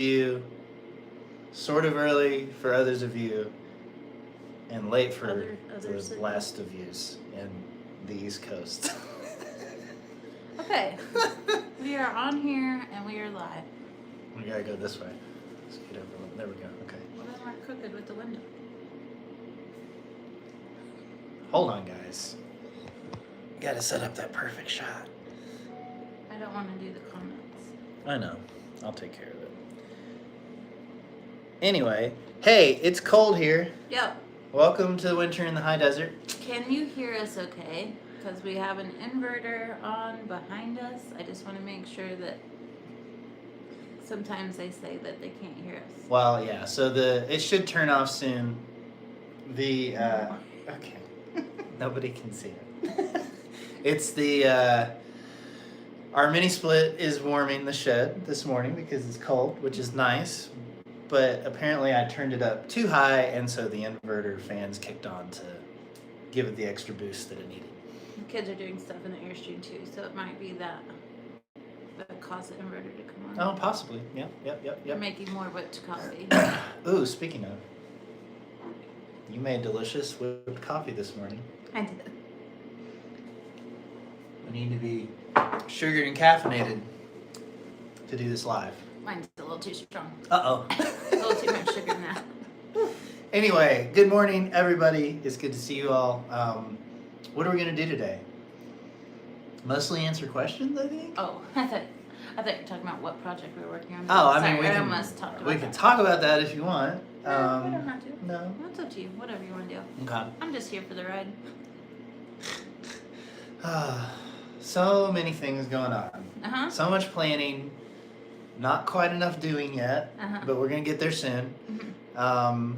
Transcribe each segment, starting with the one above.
you, sort of early for others of you, and late for others the of last of yous in the East Coast. Okay. We are on here and we are live. We gotta go this way. Let's get over. There we go. Okay. Well, then we're crooked with the window. Hold on, guys. You gotta set up that perfect shot. I don't want to do the comments. I know. I'll take care of it. Anyway, hey, it's cold here. Yep. Welcome to winter in the high desert. Can you hear us okay? Because we have an inverter on behind us. I just want to make sure that sometimes they say that they can't hear us. Well, yeah, so it should turn off soon. Okay. Nobody can see it. It's our mini split is warming the shed this morning because it's cold, which is nice. But apparently I turned it up too high, and so the inverter fans kicked on to give it the extra boost that it needed. The kids are doing stuff in the Airstream too, so it might be that caused the inverter to come on. Oh, possibly. Yep. We're making more whipped coffee. Ooh, speaking of, you made delicious whipped coffee this morning. I did. We need to be sugared and caffeinated to do this live. Mine's a little too strong. Uh-oh. A little too much sugar in that. Anyway, good morning, everybody. It's good to see you all. What are we going to do today? Mostly answer questions, I think? Oh, I thought you were talking about what project we were working on. Oh, Sorry, I mean, we can talk about that if you want. We don't have to. No. That's up to you. Whatever you want to do. Okay. I'm just here for the ride. So many things going on. Uh-huh. So much planning. Not quite enough doing yet, but we're going to get there soon. Mm-hmm.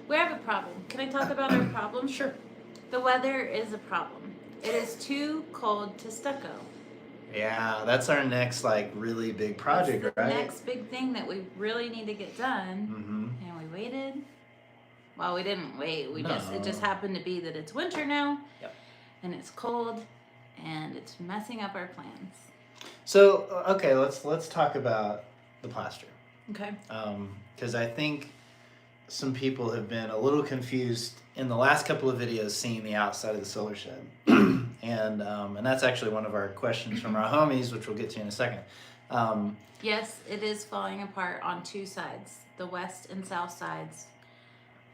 We have a problem. Can I talk about our problem? Sure. The weather is a problem. It is too cold to stucco. Yeah, that's our next really big project, That's the right? next big thing that we really need to get done. Mm-hmm. And we waited. Well, we didn't wait. No. It just happened to be that it's winter now. Yep. And it's cold, and it's messing up our plans. So, okay, let's talk about the plaster. Okay. Because I think some people have been a little confused in the last couple of videos seeing the outside of the solar shed. And that's actually one of our questions from our homies, which we'll get to in a second. Yes, it is falling apart on two sides. The west and south sides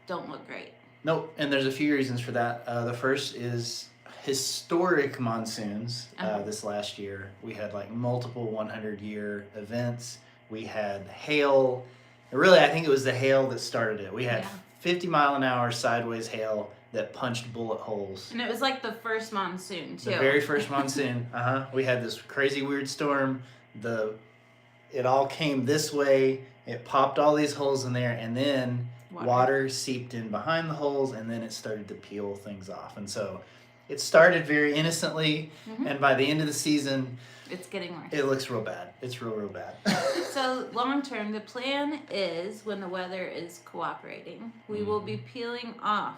don't look great. Nope, and there's a few reasons for that. The first is historic monsoons this last year. We had multiple 100-year events. We had hail. Really, I think it was the hail that started it. We had 50-mile-an-hour sideways hail that punched bullet holes. And it was the first monsoon, too. The very first monsoon. We had this crazy weird storm. It all came this way. It popped all these holes in there, and then water seeped in behind the holes, and then it started to peel things off. And so it started very innocently, and by the end of the season, it's getting worse. It looks real bad. It's real bad. So long term, the plan is when the weather is cooperating, we will be peeling off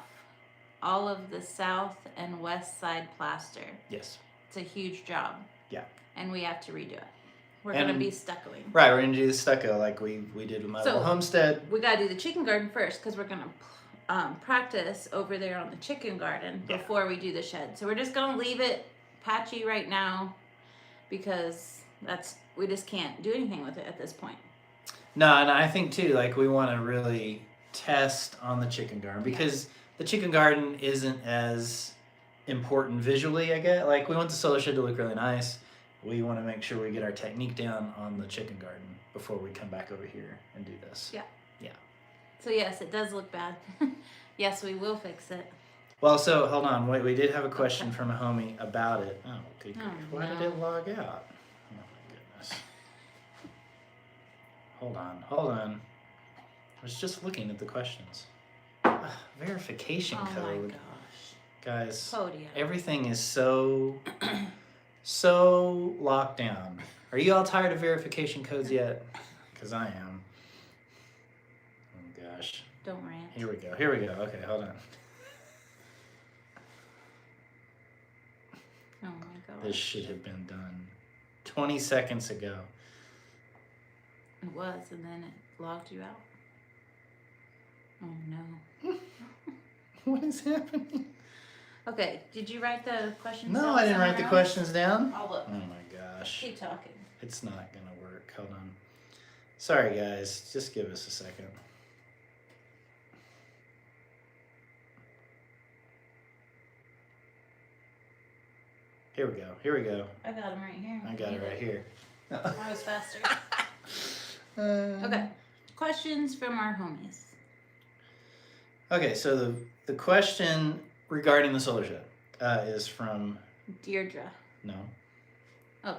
all of the south and west side plaster. Yes. It's a huge job. Yeah. And we have to redo it. We're going to be stuccoing. Right, we're going to do the stucco like we did with my little homestead. We got to do the chicken garden first because we're going to practice over there on the chicken garden before we do the shed. So we're just going to leave it patchy right now because we just can't do anything with it at this point. No, and I think too, we want to really test on the chicken garden because the chicken garden isn't as important visually, I guess. We want the solar shed to look really nice. We want to make sure we get our technique down on the chicken garden before we come back over here and do this. Yeah. Yeah. So yes, it does look bad. Yes, we will fix it. Well, so hold on. Wait, we did have a question from a homie about it. Oh, good grief. Why did it log out? Oh my goodness. Hold on. I was just looking at the questions. Verification code. Oh my gosh. Guys, Podium. everything is so locked down. Are you all tired of verification codes yet? Because I am. Oh gosh. Don't rant. Here we go. Okay, hold on. Oh my god. This should have been done 20 seconds ago. It was, and then it logged you out. Oh no. What is happening? Okay, did you write the questions No, down I didn't write the somewhere questions down. else? I'll look. Oh my gosh. Keep talking. It's not gonna work. Hold on. Sorry guys, just give us a second. Here we go. Here we go. I got them right here. I got it right here. I was faster. Okay. Questions from our homies. Okay, so the question regarding the solar shed is from Deirdre. no. Oh.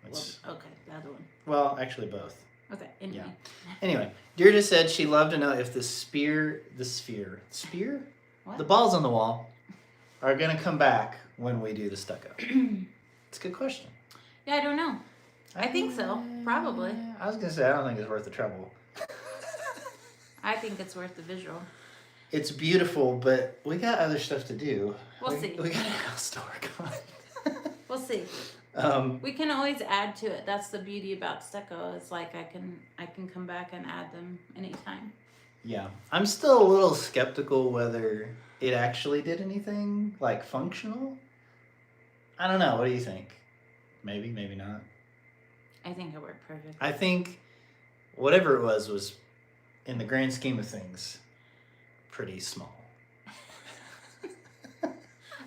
It's, Well, okay, the other one. well, actually both. Okay, anyway. Yeah. Anyway, Deirdre said she'd love to know if the sphere? What? The balls on the wall are gonna come back when we do the stucco. It's a good question. Yeah, I don't know. I think so. Probably. I was gonna say I don't think it's worth the trouble. I think it's worth the visual. It's beautiful, but we got other stuff to do. We'll see. We got a house to work on. We'll see. We can always add to it. That's the beauty about stucco. It's like I can come back and add them anytime. Yeah, I'm still a little skeptical whether it actually did anything like functional. I don't know. What do you think? Maybe, maybe not. I think it worked perfect. I think whatever it was in the grand scheme of things, pretty small.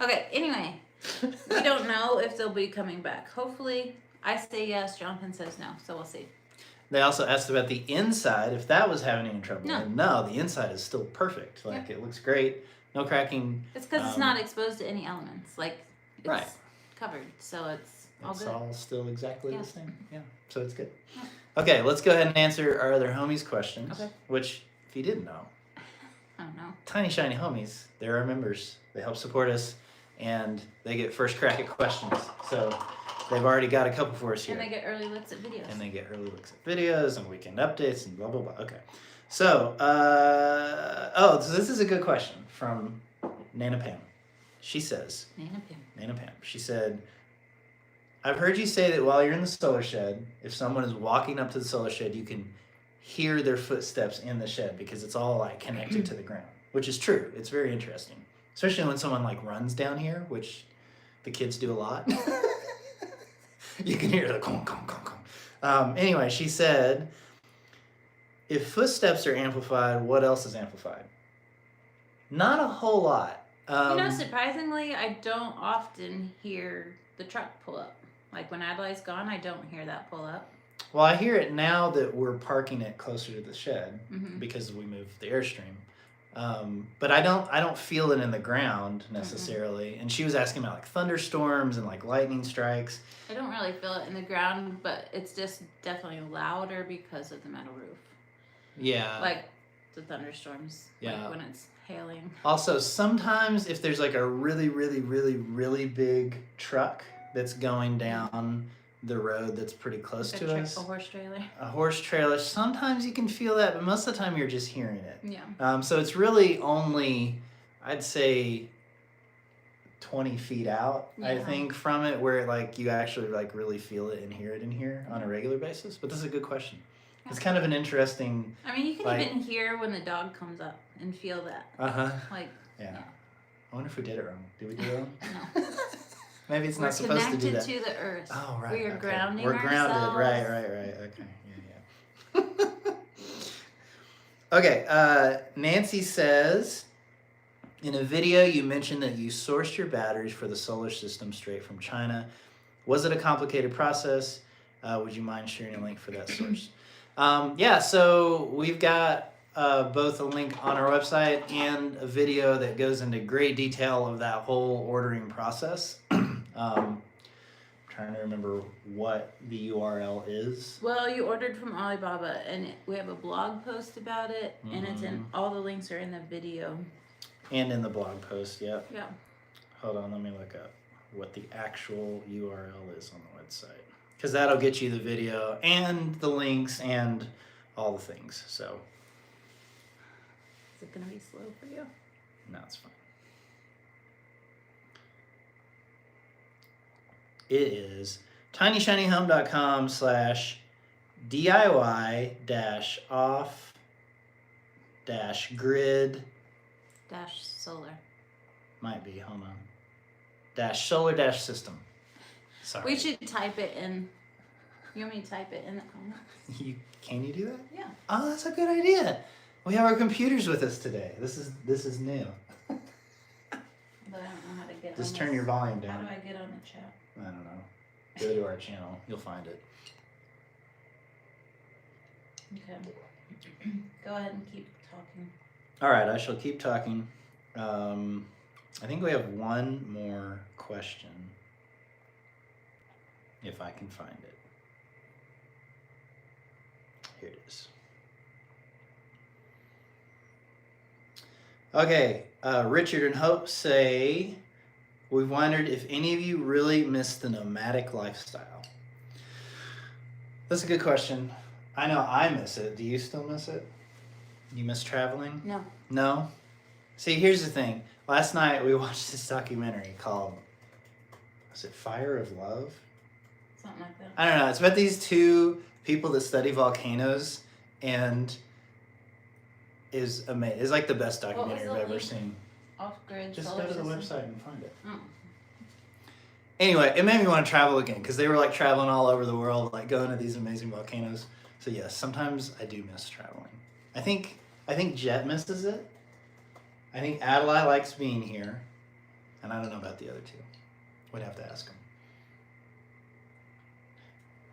Okay, anyway, we don't know if they'll be coming back. Hopefully, I say yes, Jonathan says no, so we'll see. They also asked about the inside, if that was having any trouble. No. And no, the inside is still perfect. Like, It looks great. No cracking. It's because it's not exposed to any elements. Like, it's Right. covered, so it's all It's good. all still exactly Yeah. the same. Yeah, so it's good. Yeah. Okay, let's go ahead and answer our other homies' questions. Okay. Which, if you didn't know, I don't know. Tiny Shiny Homies, they're our members. They help support us, and they get first crack at questions. So they've already got a couple for us here. And they get early looks at videos. And they get early looks at videos and weekend updates and blah, blah, blah. Okay. So, so this is a good question from Nana Pam. She says, Nana Pam, she said, I've heard you say that while you're in the solar shed, if someone is walking up to the solar shed, you can hear their footsteps in the shed because it's all like connected to the ground, which is true. It's very interesting, especially when someone like runs down here, which the kids do a lot. You can hear the conk, conk, conk, conk. Anyway, she said, if footsteps are amplified, what else is amplified? Not a whole lot. Surprisingly, I don't often hear the truck pull up. Like when Adelaide's gone, I don't hear that pull up. Well, I hear it now that we're parking it closer to the shed Mm-hmm. because we moved the Airstream. But I don't feel it in the ground necessarily. And she was asking about like thunderstorms and like lightning strikes. I don't really feel it in the ground, but it's just definitely louder because of the metal roof. Yeah. Like the thunderstorms. Yeah. Like when it's hailing. Also, sometimes if there's like a really, really, really, really big truck that's going down the road that's pretty close to us. A horse trailer. A horse trailer. Sometimes you can feel that, but most of the time you're just hearing it. Yeah. So it's really only, I'd say, 20 feet out, I Yeah. think, from it, where like you actually like really feel it and hear it in here on a regular basis. But this is a good question. It's kind of an interesting. I mean, you can like, even hear when the dog comes up and feel that. Like. Yeah. Yeah. I wonder if we did it wrong. Did we do it wrong? No. Maybe it's We're not supposed to do connected that. to the earth. Oh, right. We are okay. grounding We're ourselves. grounded. Right. Okay. Yeah. Okay. Nancy says, in a video you mentioned that you sourced your batteries for the solar system straight from China. Was it a complicated process? Would you mind sharing a link for that source? Yeah, so we've got both a link on our website and a video that goes into great detail of that whole ordering process. Trying to remember what the URL is. Well, you ordered from Alibaba, and we have a blog post about it, and it's in all the links are in the video. And in the blog post, yep. Yeah. Hold on, let me look up what the actual URL is on the website. Because that'll get you the video and the links and all the things. So. Is it going to be slow for you? No, it's fine. It is tinyshinyhome.com/Beanie. DIY-off-grid -solar. might be, hold on. -solar-system. Sorry. We should type it in. You want me to type it in the comments? Can you do that? Yeah. Oh, that's a good idea. We have our computers with us today. This is new. But I don't know how to get Just on turn this. your volume How down. do I get on the chat? I don't know. Go to our channel. You'll find it. Okay. Go ahead and keep talking. All right, I shall keep talking. I think we have one more question, if I can find it. Here it is. Okay, Richard and Hope say, we've wondered if any of you really miss the nomadic lifestyle. That's a good question. I know I miss it. Do you still miss it? You miss traveling? No. No? See, here's the thing. Last night we watched this documentary called, was it Fire of Love? Something like that. I don't know. It's about these two people that study volcanoes, and is amazing. It's like the best documentary I've ever seen. Off-grid Just solar go to the system? website and find it. Oh. Anyway, it made me want to travel again because they were like traveling all over the world, like going to these amazing volcanoes. So yes, sometimes I do miss traveling. I think Jet misses it. I think Adelaide likes being here, and I don't know about the other two. Would have to ask them.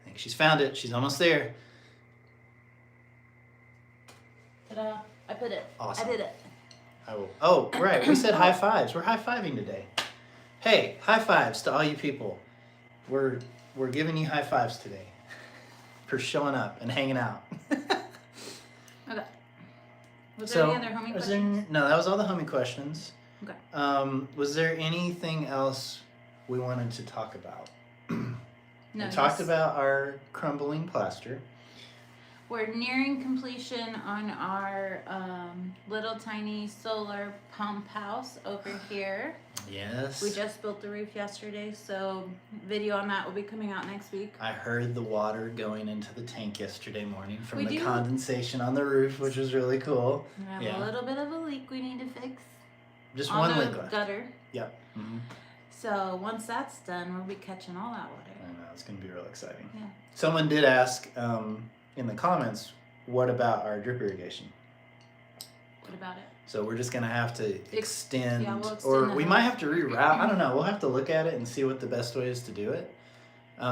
I think she's found it. She's almost there. Ta-da. I put it. Awesome. I did it. I will. Oh, right. We said high fives. We're high fiving today. Hey, high fives to all you people. We're giving you high fives today for showing up and hanging out. Okay. Was there any other homie questions? No, that was all the homie questions. Okay. Was there anything else we wanted to talk about? No. We talked about our crumbling plaster. We're nearing completion on our little tiny solar pump house over here. Yes. We just built the roof yesterday, so video on that will be coming out next week. I heard the water going into the tank yesterday morning from We the do. condensation on the roof, which was really cool. We have Yeah. a little bit of a leak we need to fix. Just on one the leak left. gutter. Yep. Mm-hmm. So once that's done, we'll be catching all that water. I know, it's going to be real exciting. Yeah. Someone did ask in the comments, what about our drip irrigation? What about it? So we're just going to have to extend, yeah, we'll extend or the we hose. might have to reroute. I don't know. We'll have to look at it and see what the best way is to do it.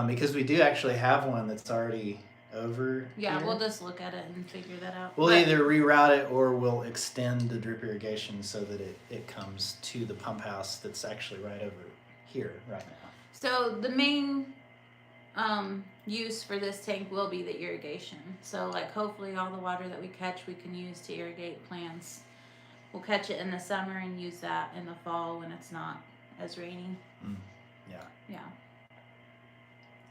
Because we do actually have one that's already over Yeah, here. we'll just look at it and figure that out. We'll But either reroute it or we'll extend the drip irrigation so that it comes to the pump house that's actually right over here right now. So the main use for this tank will be the irrigation. So like hopefully all the water that we catch we can use to irrigate plants. We'll catch it in the summer and use that in the fall when it's not as rainy. Yeah. Yeah.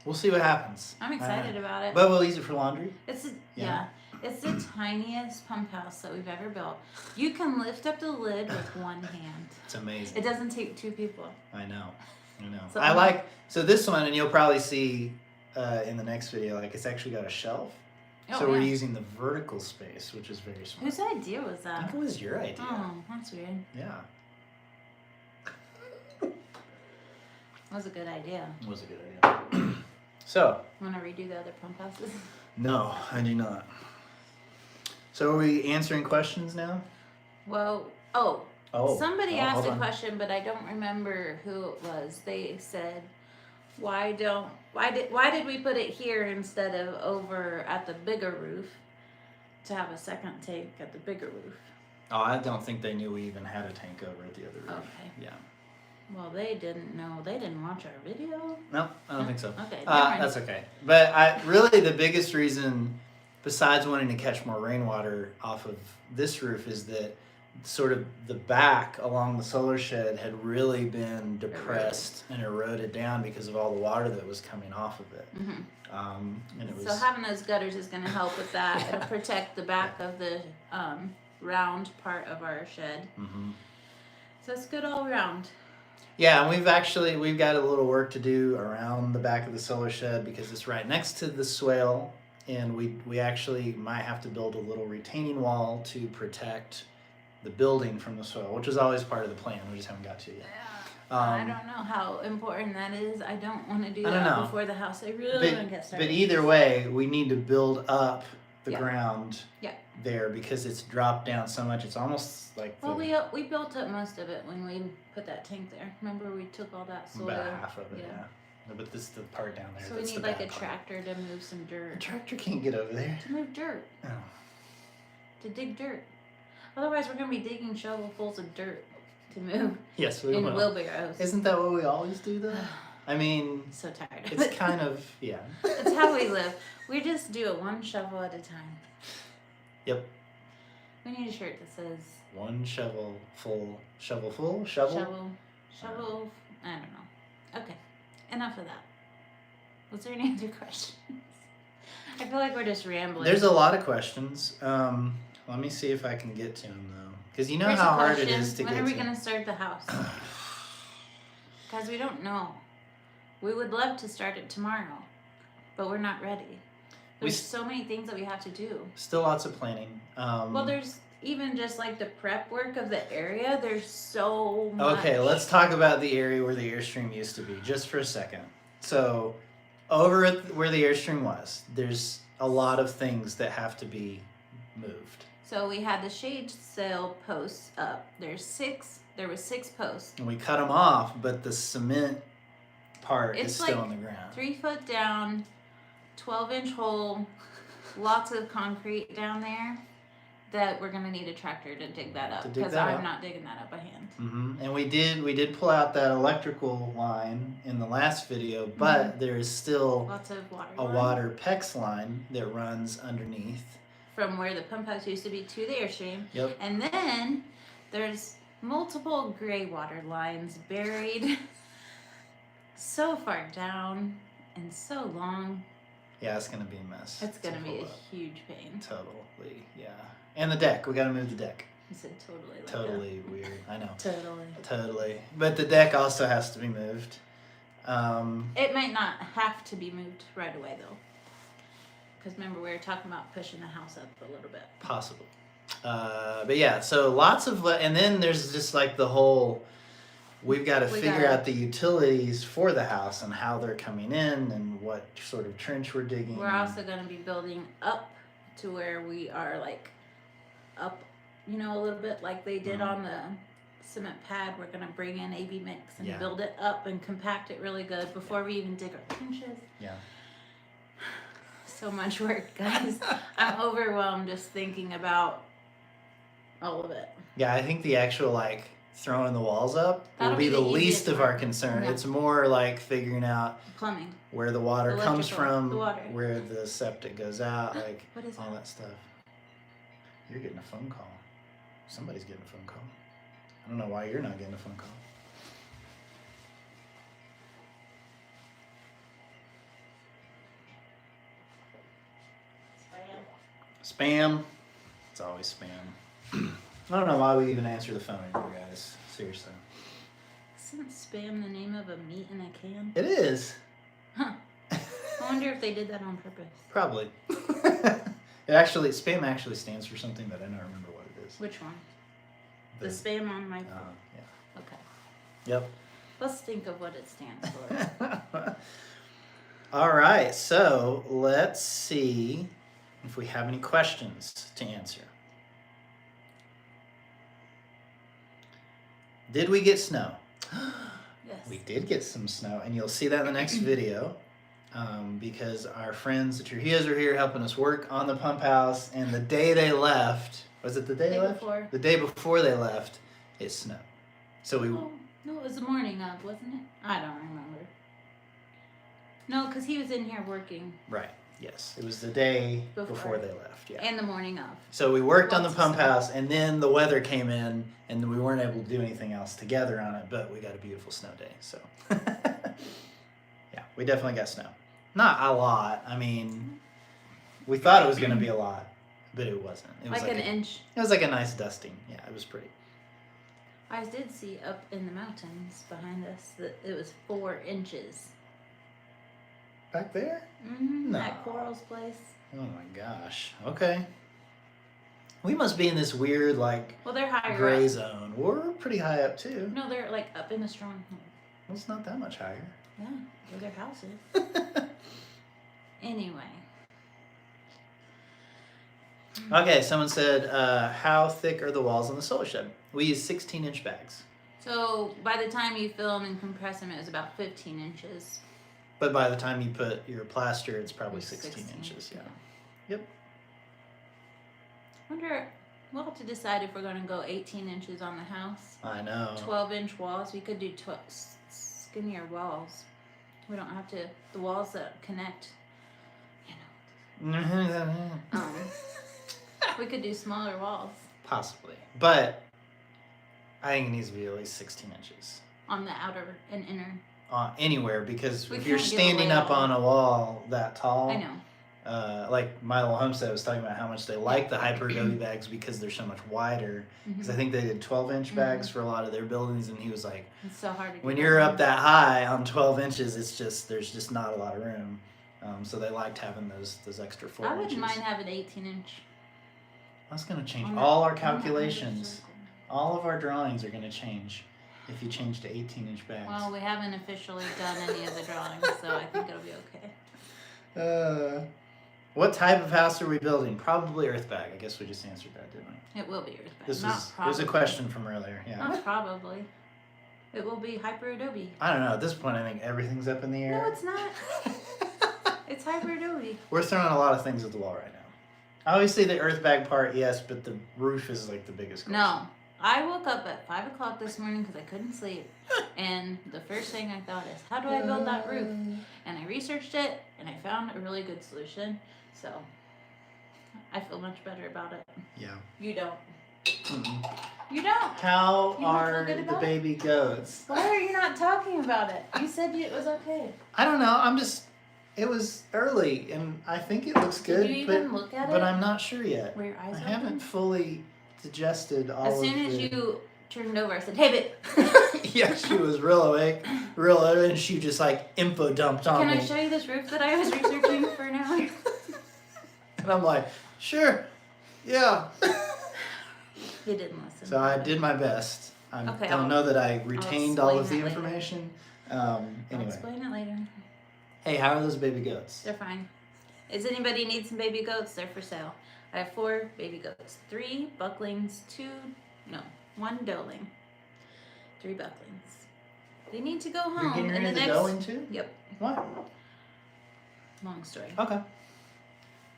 We'll see what happens. I'm excited about it. But we'll use it for laundry. It's Yeah. it's the tiniest pump house that we've ever built. You can lift up the lid with one hand. It's amazing. It doesn't take two people. I know. So So this one, and you'll probably see in the next video, like it's actually got a shelf. Oh, So we're yeah. using the vertical space, which is very smart. Whose idea was I that? think it was your idea. Oh, that's weird. Yeah, That was a good idea. it was a good idea. So, Want to redo the other pump houses? no, I do not. So are we answering questions now? Well, somebody asked hold a on. question, but I don't remember who it was. They said, why did we put it here instead of over at the bigger roof to have a second tank at the bigger roof? Oh, I don't think they knew we even had a tank over at the other roof. Okay. Yeah. Well, they didn't know. They didn't watch our video. No, I don't think so. Okay, never mind. That's okay. But really the biggest reason, besides wanting to catch more rainwater off of this roof, is that sort of the back along the solar shed had really been depressed and eroded down because of all the water that was coming off of it. Mm-hmm. And it was So having those gutters is going to help with that. It'll protect the back of the round part of our shed. Mm-hmm. So it's good all around. Yeah, and we've got a little work to do around the back of the solar shed because it's right next to the swale and we actually might have to build a little retaining wall to protect the building from the soil, which is always part of the plan. We just haven't got to it yet. I don't know how important that is. I don't want to do I don't that know. before the house. I really want to get started. But either way, we need to build up the Yeah. ground Yeah. there because it's dropped down so much. It's almost like Well, we built up most of it when we put that tank there. Remember, we took all that soil. about half of it. Yeah. Yeah. No, but this is the part down there. So we that's need the like a bad part. tractor to move some A dirt. tractor can't get over there. To move dirt. Oh. To dig dirt. Otherwise, we're gonna be digging shovelfuls of dirt to move Yes, we in will. wheelbarrows. Isn't that what we always do though? I mean, So tired. of it's it. kind of yeah. It's how we live. We just do it one shovel at a time. Yep. We need a shirt that says One shovel full. shovel. I don't know. Okay, enough of that. Was there any other questions? I feel like we're just rambling. There's a lot of questions. Let me see if I can get to them though, because you know Here's a how hard it question. is to When get are we to. gonna start the house? Guys, we don't know. We would love to start it tomorrow, but we're not ready. There's so many things that we have to do. Still lots of planning. Well, there's even just like the prep work of the area. There's so much. Okay, let's talk about the area where the Airstream used to be, just for a second. So, over at where the Airstream was, there's a lot of things that have to be moved. So we had the shade sail posts up. There was 6 posts. And we cut them off, but the cement part It's is still like on the ground. 3 foot down, 12-inch hole, lots of concrete down there that we're gonna need a tractor to dig that up because I'm not digging that up by hand. Mm-hmm. And we did pull out that electrical line in the last video, but there is still Lots of water. a line water PEX line that runs underneath. from where the pump house used to be to the Airstream. Yep. And then there's multiple gray water lines buried so far down and so long. Yeah, it's gonna be a mess. It's gonna be a pull up. huge pain. Totally, yeah. And the deck, we gotta move the deck. I said totally. Like Totally weird, I know. That. Totally. But the deck also has to be moved. It might not have to be moved right away though. Because remember we were talking about pushing the house up a little bit. Possible. But yeah, so lots of, and then there's just like the whole, we've got to figure out the utilities for the house and how they're coming in and what sort of trench we're digging. We're also going to be building up to where we are like up, you know, a little bit like they did on the cement pad. We're going to bring in AB mix and build it up and compact it really good before we even dig our trenches. Yeah. So much work, guys. I'm overwhelmed just thinking about all of it. Yeah, I think the actual like throwing the walls up That'll will be be the the least easiest of our part. concern. Yeah. It's more like figuring out Plumbing. where the water comes Electrical, from, the water. where the septic goes out, like What is all that? that stuff. You're getting a phone call. Somebody's getting a phone call. I don't know why you're not getting a phone call. Spam. It's always spam. I don't know why we even answer the phone anymore, guys. Seriously. Isn't spam the name of a meat in a can? It is. Huh. I wonder if they did that on purpose. Probably. Spam actually stands for something, but I don't remember what it is. Which one? The spam on my phone. Yeah. Okay. Yep. Let's think of what it stands for. All right, so let's see if we have any questions to answer. Did we get snow? Yes. We did get some snow, and you'll see that in the next video because our friends, the Trujillos, are here helping us work on the pump house, and the day they left, was it the day they left? Before. The day before they left, it snowed. So we... Oh, no, it was the morning of, wasn't it? I don't remember. No, because he was in here working. Right, yes. It was the day before they left, yeah. And the morning of. So we worked on the Lots of pump snow. house, and then the weather came in, and we weren't able to do anything else together on it, but we got a beautiful snow day, so. Yeah, we definitely got snow. Not a lot. I mean, we thought it was going to be a lot, but it wasn't. It was Like an inch. It was like a nice dusting. Yeah, it was pretty. I did see up in the mountains behind us that it was 4 inches. Back there? Mm-hmm. No. At Coral's place. Oh my gosh. Okay. We must be in this weird, like, Well, they're higher gray up. zone. We're pretty high up, too. No, they're like up in the stronghold. Well, it's not that much higher. Yeah, where their house is. Anyway. Okay, someone said, how thick are the walls on the solar shed? We use 16-inch bags. So by the time you fill them and compress them, it was about 15 inches. But by the time you put your plaster, it's probably 16 inches. Yeah. Yep. I wonder, we'll have to decide if we're going to go 18 inches on the house. I know. 12-inch walls. We could do skinnier walls. We don't have to, the walls that connect, you know. We could do smaller walls. Possibly. But I think it needs to be at least 16 inches. On the outer and inner. Anywhere, because We if you're can't get standing away up all. on a wall that tall. I know. Like Milo Homestead was talking about how much they like the hyper adobe bags because they're so much wider. Because I think they did 12-inch bags for a lot of their buildings, and he was like, It's so hard to get when you're up that high on 12 inches, it's just there's just not a lot of room. So they liked having those extra 4 I inches. wouldn't mind having 18-inch. That's going to change On all that- our on that calculations. circle. All of our drawings are going to change if you change to 18-inch bags. Well, we haven't officially done any of the drawings, so I think it'll be okay. What type of house are we building? Probably Earthbag. I guess we just answered that, didn't we? It will be Earthbag. This Not was probably. a question from earlier. Yeah. Not probably. It will be Hyper Adobe. I don't know. At this point, I think everything's up in the air. No, it's not. It's Hyper Adobe. We're throwing a lot of things at the wall right now. Obviously, the Earthbag part, yes, but the roof is like the biggest question. No. I woke up at 5 o'clock this morning because I couldn't sleep. And the first thing I thought is, how do I build that roof? And I researched it, and I found a really good solution. So, I feel much better about it. Yeah. You don't. Mm-mm. You don't. How You don't feel are good the about it? baby goats? Why are you not talking about it? You said it was okay. I don't know. It was early, and I think it looks good. Did you even look at it? But I'm not sure yet. Were your eyes I open? haven't fully digested all As of soon as the... you turned over, I said, hey, babe. Yeah, she was real awake, and she just like info dumped on Can me. I show you this roof that I was researching for an hour? And I'm like, sure, yeah. He didn't listen. So I did my best. I Okay, don't know that I retained all of the explain it later. information. I'll Anyway, explain it later. hey, how are those baby goats? They're fine. Does anybody need some baby goats? They're for sale. I have 4 baby goats. 3 bucklings, 1 doeling. 3 bucklings. They need to go home. You're getting rid of the doeling too? Yep. What? Long story. Okay.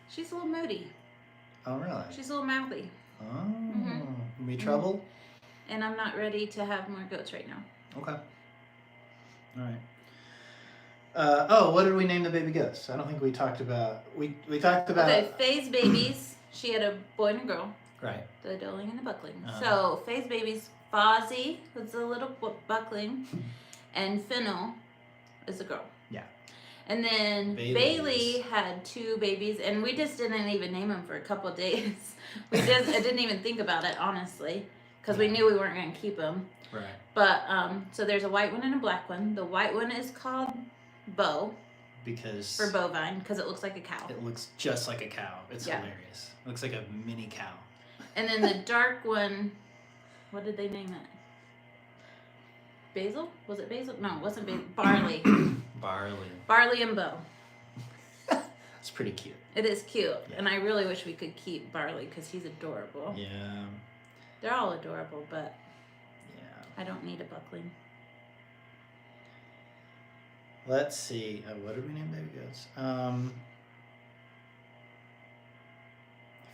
She's a little moody. Oh, really? She's a little mouthy. Oh, be trouble? And I'm not ready to have more goats right now. Okay. All right. What did we name the baby goats? I don't think we talked about. We talked about. Okay, Faye's babies. She had a boy and a girl. Right. The doeling and the buckling. Uh-huh. So Faye's babies, Fozzie was the little buckling, and Fennel is a girl. Yeah. And then Babies. Bailey had 2 babies, and we just didn't even name them for a couple of days. I didn't even think about it, honestly, because we knew we weren't going to keep them. Right. But, so there's a white one and a black one. The white one is called Bo, Because for bovine, because it looks like a cow. it looks just like a cow. It's Yeah. hilarious. It looks like a mini cow. And then the dark one, what did they name it? Basil? Was it Basil? No, it wasn't Basil. Barley. Barley. Barley and Bo. It's pretty cute. It is cute. Yeah. And I really wish we could keep Barley because he's adorable. Yeah. They're all adorable, but Yeah. I don't need a buckling. Let's see. What did we name baby goats? I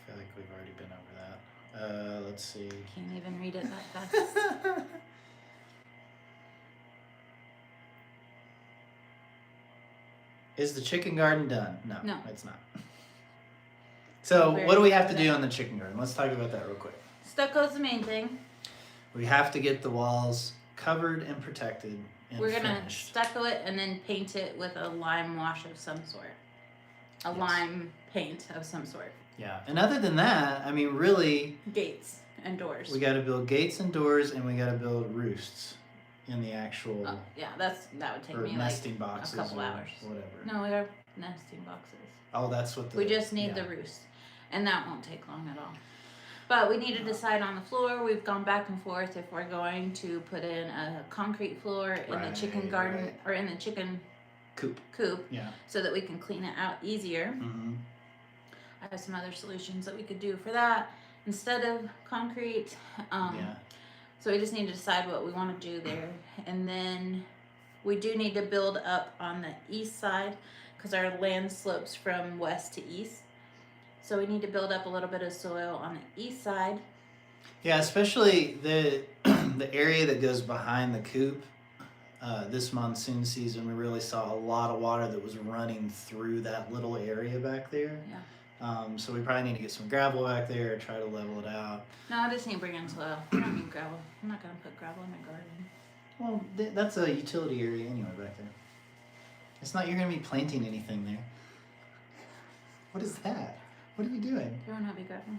feel like we've already been over that. Let's see. Can't even read it that fast. Is the chicken garden done? No, No. it's not. So Very what do we have to good. do on the chicken garden? Let's talk about that real quick. Stucco's the main thing. We have to get the walls covered and protected and We're going to finished. stucco it and then paint it with a lime wash of some sort. A Yes. lime paint of some sort. Yeah, and other than that, I mean, really, Gates and doors. we got to build gates and doors, and we got to build roosts in the actual Oh, yeah, that would take or me like nesting boxes couple or hours. whatever. No, we have nesting boxes. Oh, that's what we just need the roost, and that won't take long at all. But we need to decide on the floor. We've gone back and forth if we're going to put in a concrete floor in the chicken garden or in the chicken coop. Yeah. So that we can clean it out easier. Mm-hmm. I have some other solutions that we could do for that instead of concrete. So we just need to decide what we want to do there, and then we do need to build up on the east side because our land slopes from west to east. So we need to build up a little bit of soil on the east side. Yeah, especially the area that goes behind the coop. This monsoon season, we really saw a lot of water that was running through that little area back there. Yeah. So we probably need to get some gravel back there, try to level it out. No, I just need to bring in soil. I don't need gravel. I'm not going to put gravel in my garden. Well, that's a utility area anyway back there. It's not you're going to be planting anything there. What is that? What are you doing? Throwing heavy gravel.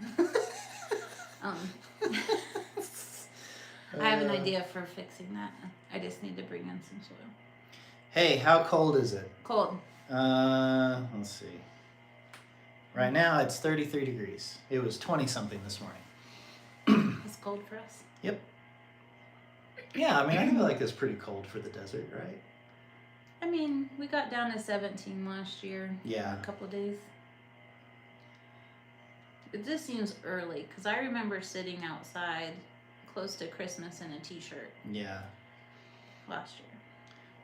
I have an idea for fixing that. I just need to bring in some soil. Hey, how cold is it? Cold. Let's see. Right now it's 33 degrees. It was 20 something this morning. It's cold for us. Yep. Yeah, I mean, I feel like it's pretty cold for the desert, right? I mean, we got down to 17 last year. Yeah. A couple of days. It just seems early because I remember sitting outside close to Christmas in a t-shirt. Yeah. Last year.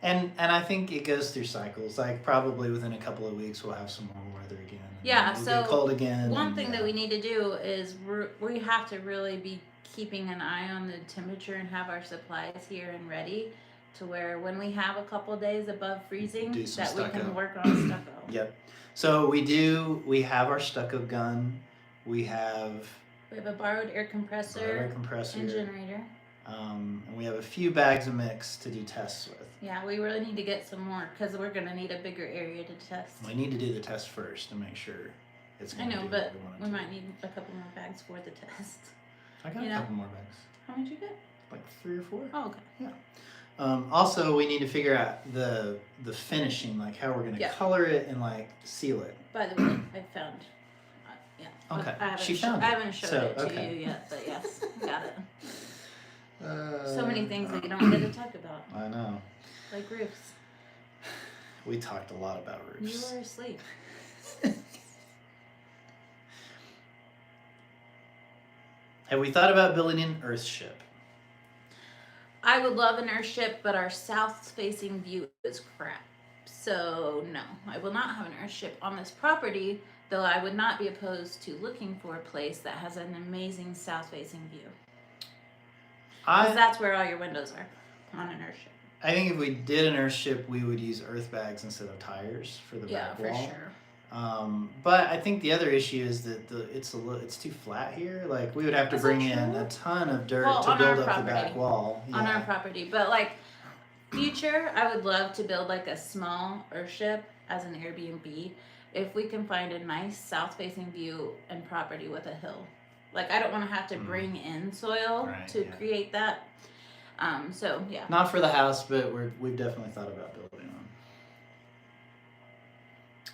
And I think it goes through cycles. Like probably within a couple of weeks we'll have some more weather again. Yeah, it'll so get cold again. One thing that we need to do is we have to really be keeping an eye on the temperature and have our supplies here and ready to where when we have a couple of days above freezing that we can work on stucco. Yep. So we have our stucco gun. We have a borrowed air compressor and generator. And we have a few bags of mix to do tests with. Yeah, we really need to get some more because we're going to need a bigger area to test. We need to do the test first to make sure it's going to do but what we might need a couple more bags for the test. I got a couple more bags. How many did you get? Like 3 or 4. Oh, okay. Yeah. Also, we need to figure out the finishing, like how we're going to color it and like seal it. By the way, I found. Okay. I haven't showed it to you yet, but yes, got it. So many things that you don't get to talk about. I know. Like roofs. We talked a lot about roofs. You were asleep. Have we thought about building an Earthship? I would love an Earthship, but our south-facing view is crap. So no, I will not have an Earthship on this property, though I would not be opposed to looking for a place that has an amazing south-facing view. Because that's where all your windows are, on an Earthship. I think if we did an Earthship, we would use Earthbags instead of tires for the back wall. Yeah, for sure. But I think the other issue is that it's too flat here. Like we would have to bring in a ton of dirt to build up the back wall. On our property, but like future, I would love to build like a small Earthship as an Airbnb if we can find a nice south-facing view and property with a hill. Like I don't want to have to bring in soil to create that. So yeah. Not for the house, but we've definitely thought about building one.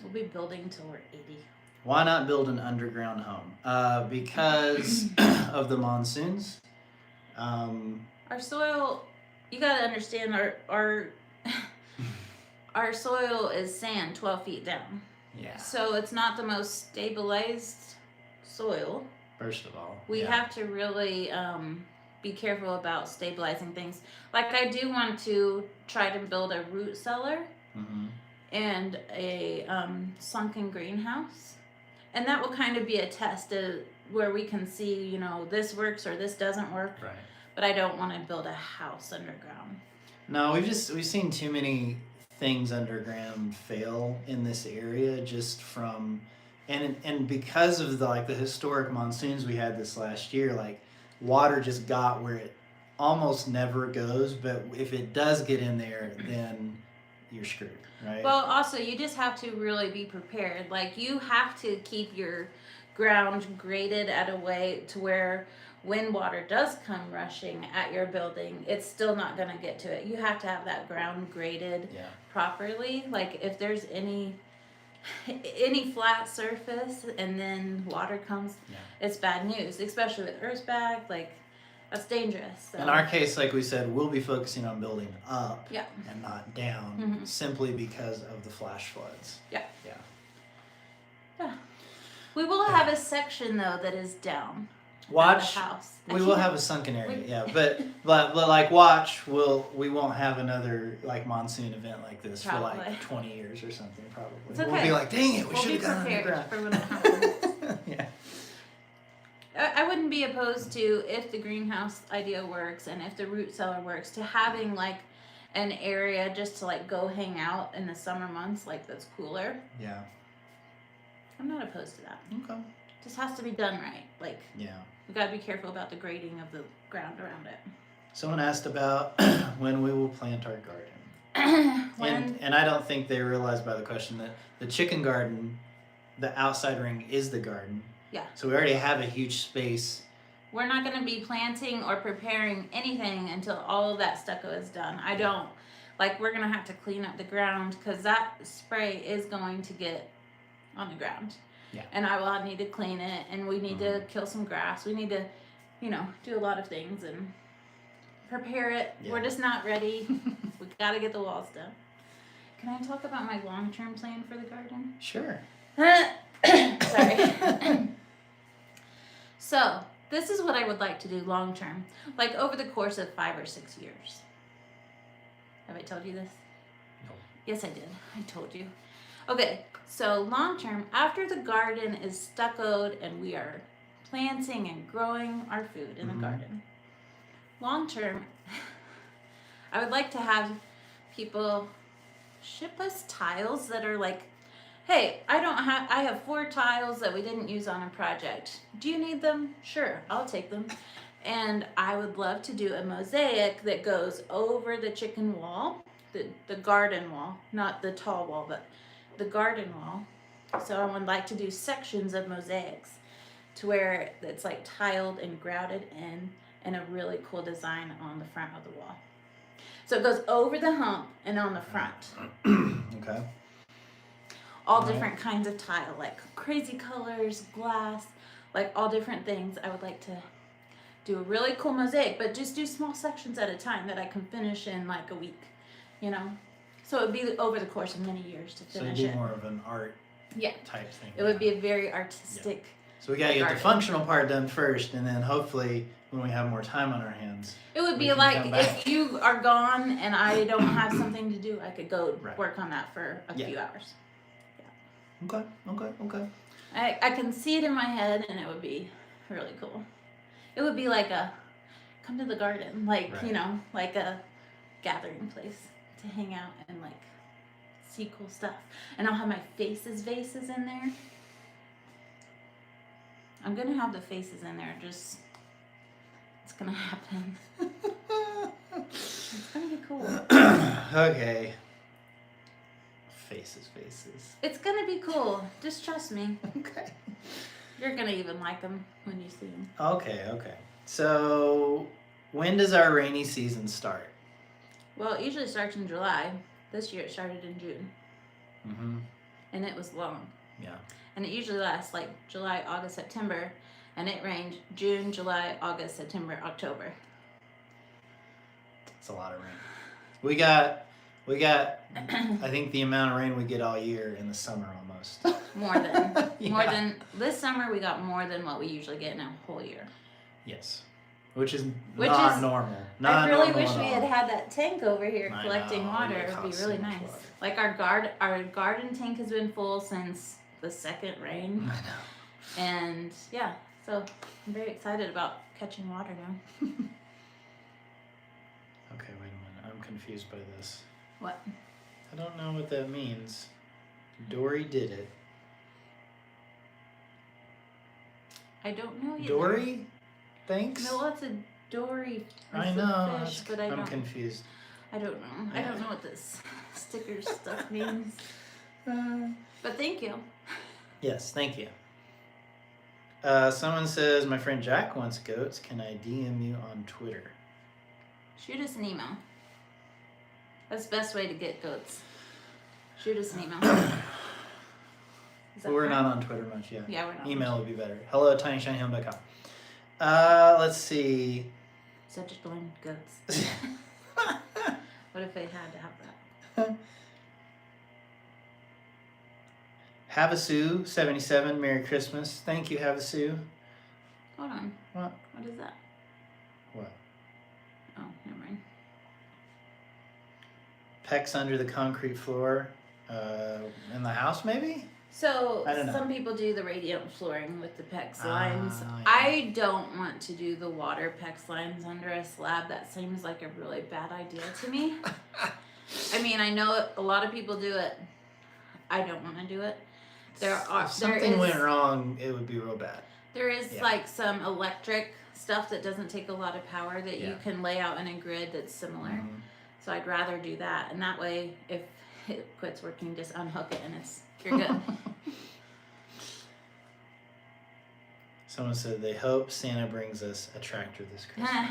We'll be building till we're 80. Why not build an underground home? Because of the monsoons. Our soil, you got to understand, our our soil is sand 12 feet down. Yeah. So it's not the most stabilized soil. First of all, we have to really be careful about stabilizing things. Like I do want to try to build a root cellar and a sunken greenhouse, and that will kind of be a test where we can see, this works or this doesn't work. Right. But I don't want to build a house underground. No, we've seen too many things underground fail in this area just from. And because of the historic monsoons we had this last year, like water just got where it almost never goes, but if it does get in there, then you're screwed, right? Well, also you just have to really be prepared. Like you have to keep your ground graded at a way to where when water does come rushing at your building, it's still not going to get to it. You have to have that ground graded properly. Like if there's any any flat surface and then water comes, it's bad news, especially with Earthbag. Like, that's dangerous. So. In our case, like we said, we'll be focusing on building up and not down, Mhm. simply because of the flash floods. Yeah. Yeah. We will have a section though that is down. Watch. The house. We will have a sunken area, but like watch, we won't have another like monsoon event like this for like 20 years or something probably. It's okay. We'll be like, dang it, we should have We'll gone be underground. prepared for when it happens. Yeah. I wouldn't be opposed to, if the greenhouse idea works and if the root cellar works, to having like an area just to like go hang out in the summer months, like that's cooler. Yeah. I'm not opposed to that. Okay. Just has to be done right. Like, yeah, we gotta be careful about the grading of the ground around it. Someone asked about when we will plant our garden. And I don't think they realized by the question that the chicken garden, the outside ring is the garden. Yeah. So we already have a huge space. We're not going to be planting or preparing anything until all of that stucco is done. We're going to have to clean up the ground because that spray is going to get on the ground. Yeah. And I will need to clean it, and we need to kill some grass. We need to, do a lot of things and prepare it. Yeah. We're just not ready. We got to get the walls done. Can I talk about my long-term plan for the garden? Sure. Sorry. So, this is what I would like to do long term, like over the course of 5 or 6 years. Have I told you this? No. Yes, I did. I told you. Okay, so long term, after the garden is stuccoed and we are planting and growing our food in the garden, long term, I would like to have people ship us tiles that are like, hey, I have 4 tiles that we didn't use on a project. Do you need them? Sure, I'll take them. And I would love to do a mosaic that goes over the chicken wall, the garden wall, not the tall wall, but the garden wall. So I would like to do sections of mosaics to where it's like tiled and grouted in and a really cool design on the front of the wall. So it goes over the hump and on the front. Okay. All different kinds of tile, like crazy colors, glass, like all different things. I would like to do a really cool mosaic, but just do small sections at a time that I can finish in like a week, So it would be over the course of many years to finish it. So it'd be more of an art type thing. It would be a very artistic. Yeah. So we gotta get the functional part done first, and then hopefully when we have more time on our hands. It would be like if you are gone and I don't have something to do, I could go work on that for a few hours. Okay. I can see it in my head, and it would be really cool. It would be like a come to the garden, like like a gathering place to hang out and like see cool stuff. And I'll have my vases in there. I'm gonna have the faces in there. It's gonna happen. It's gonna be cool. Okay. Faces. It's gonna be cool. Just trust me. Okay. You're gonna even like them when you see them. Okay. So, when does our rainy season start? Well, it usually starts in July. This year it started in June. Mm-hmm. And it was long. Yeah. And it usually lasts like July, August, September. And it rained June, July, August, September, October. It's a lot of rain. We got I think the amount of rain we get all year in the summer almost. More than this summer we got more than what we usually get in a whole year. Yes. Which is not normal. I really wish we had that tank over here collecting water. It would be really nice. Water. Like our garden tank has been full since the second rain. I know. And yeah, so I'm very excited about catching water now. Okay, wait a minute. I'm confused by this. What? I don't know what that means. Dory did it. I don't know either. Dory? Thanks? No, what's a dory? I know. Fish, but I'm confused. I don't know. Yeah. I don't know what this sticker stuff means. But thank you. Yes, thank you. Someone says, my friend Jack wants goats. Can I DM you on Twitter? Shoot us an email. That's the best way to get goats. Shoot us an email. that We're fine? not on Twitter much, yeah. Yeah, we're not. Email would be better. hello@tinyshinyhome.com. Let's see. Such blind goats. What if they had to have that? Havasu77, Merry Christmas. Thank you, Havasu. Hold on. What? What is that? What? Oh, never mind. Pecs under the concrete floor in the house, maybe? So I don't know. some people do the radiant flooring with the PEX lines. Yeah. I don't want to do the water PEX lines under a slab. That seems like a really bad idea to me. I mean, I know a lot of people do it. I don't want to do it. If something went wrong, it would be real bad. There is like some electric stuff that doesn't take a lot of power that you can lay out in a grid that's similar. Mm-hmm. So I'd rather do that. And that way, if it quits working, just unhook it and you're good. Someone said they hope Santa brings us a tractor this Christmas.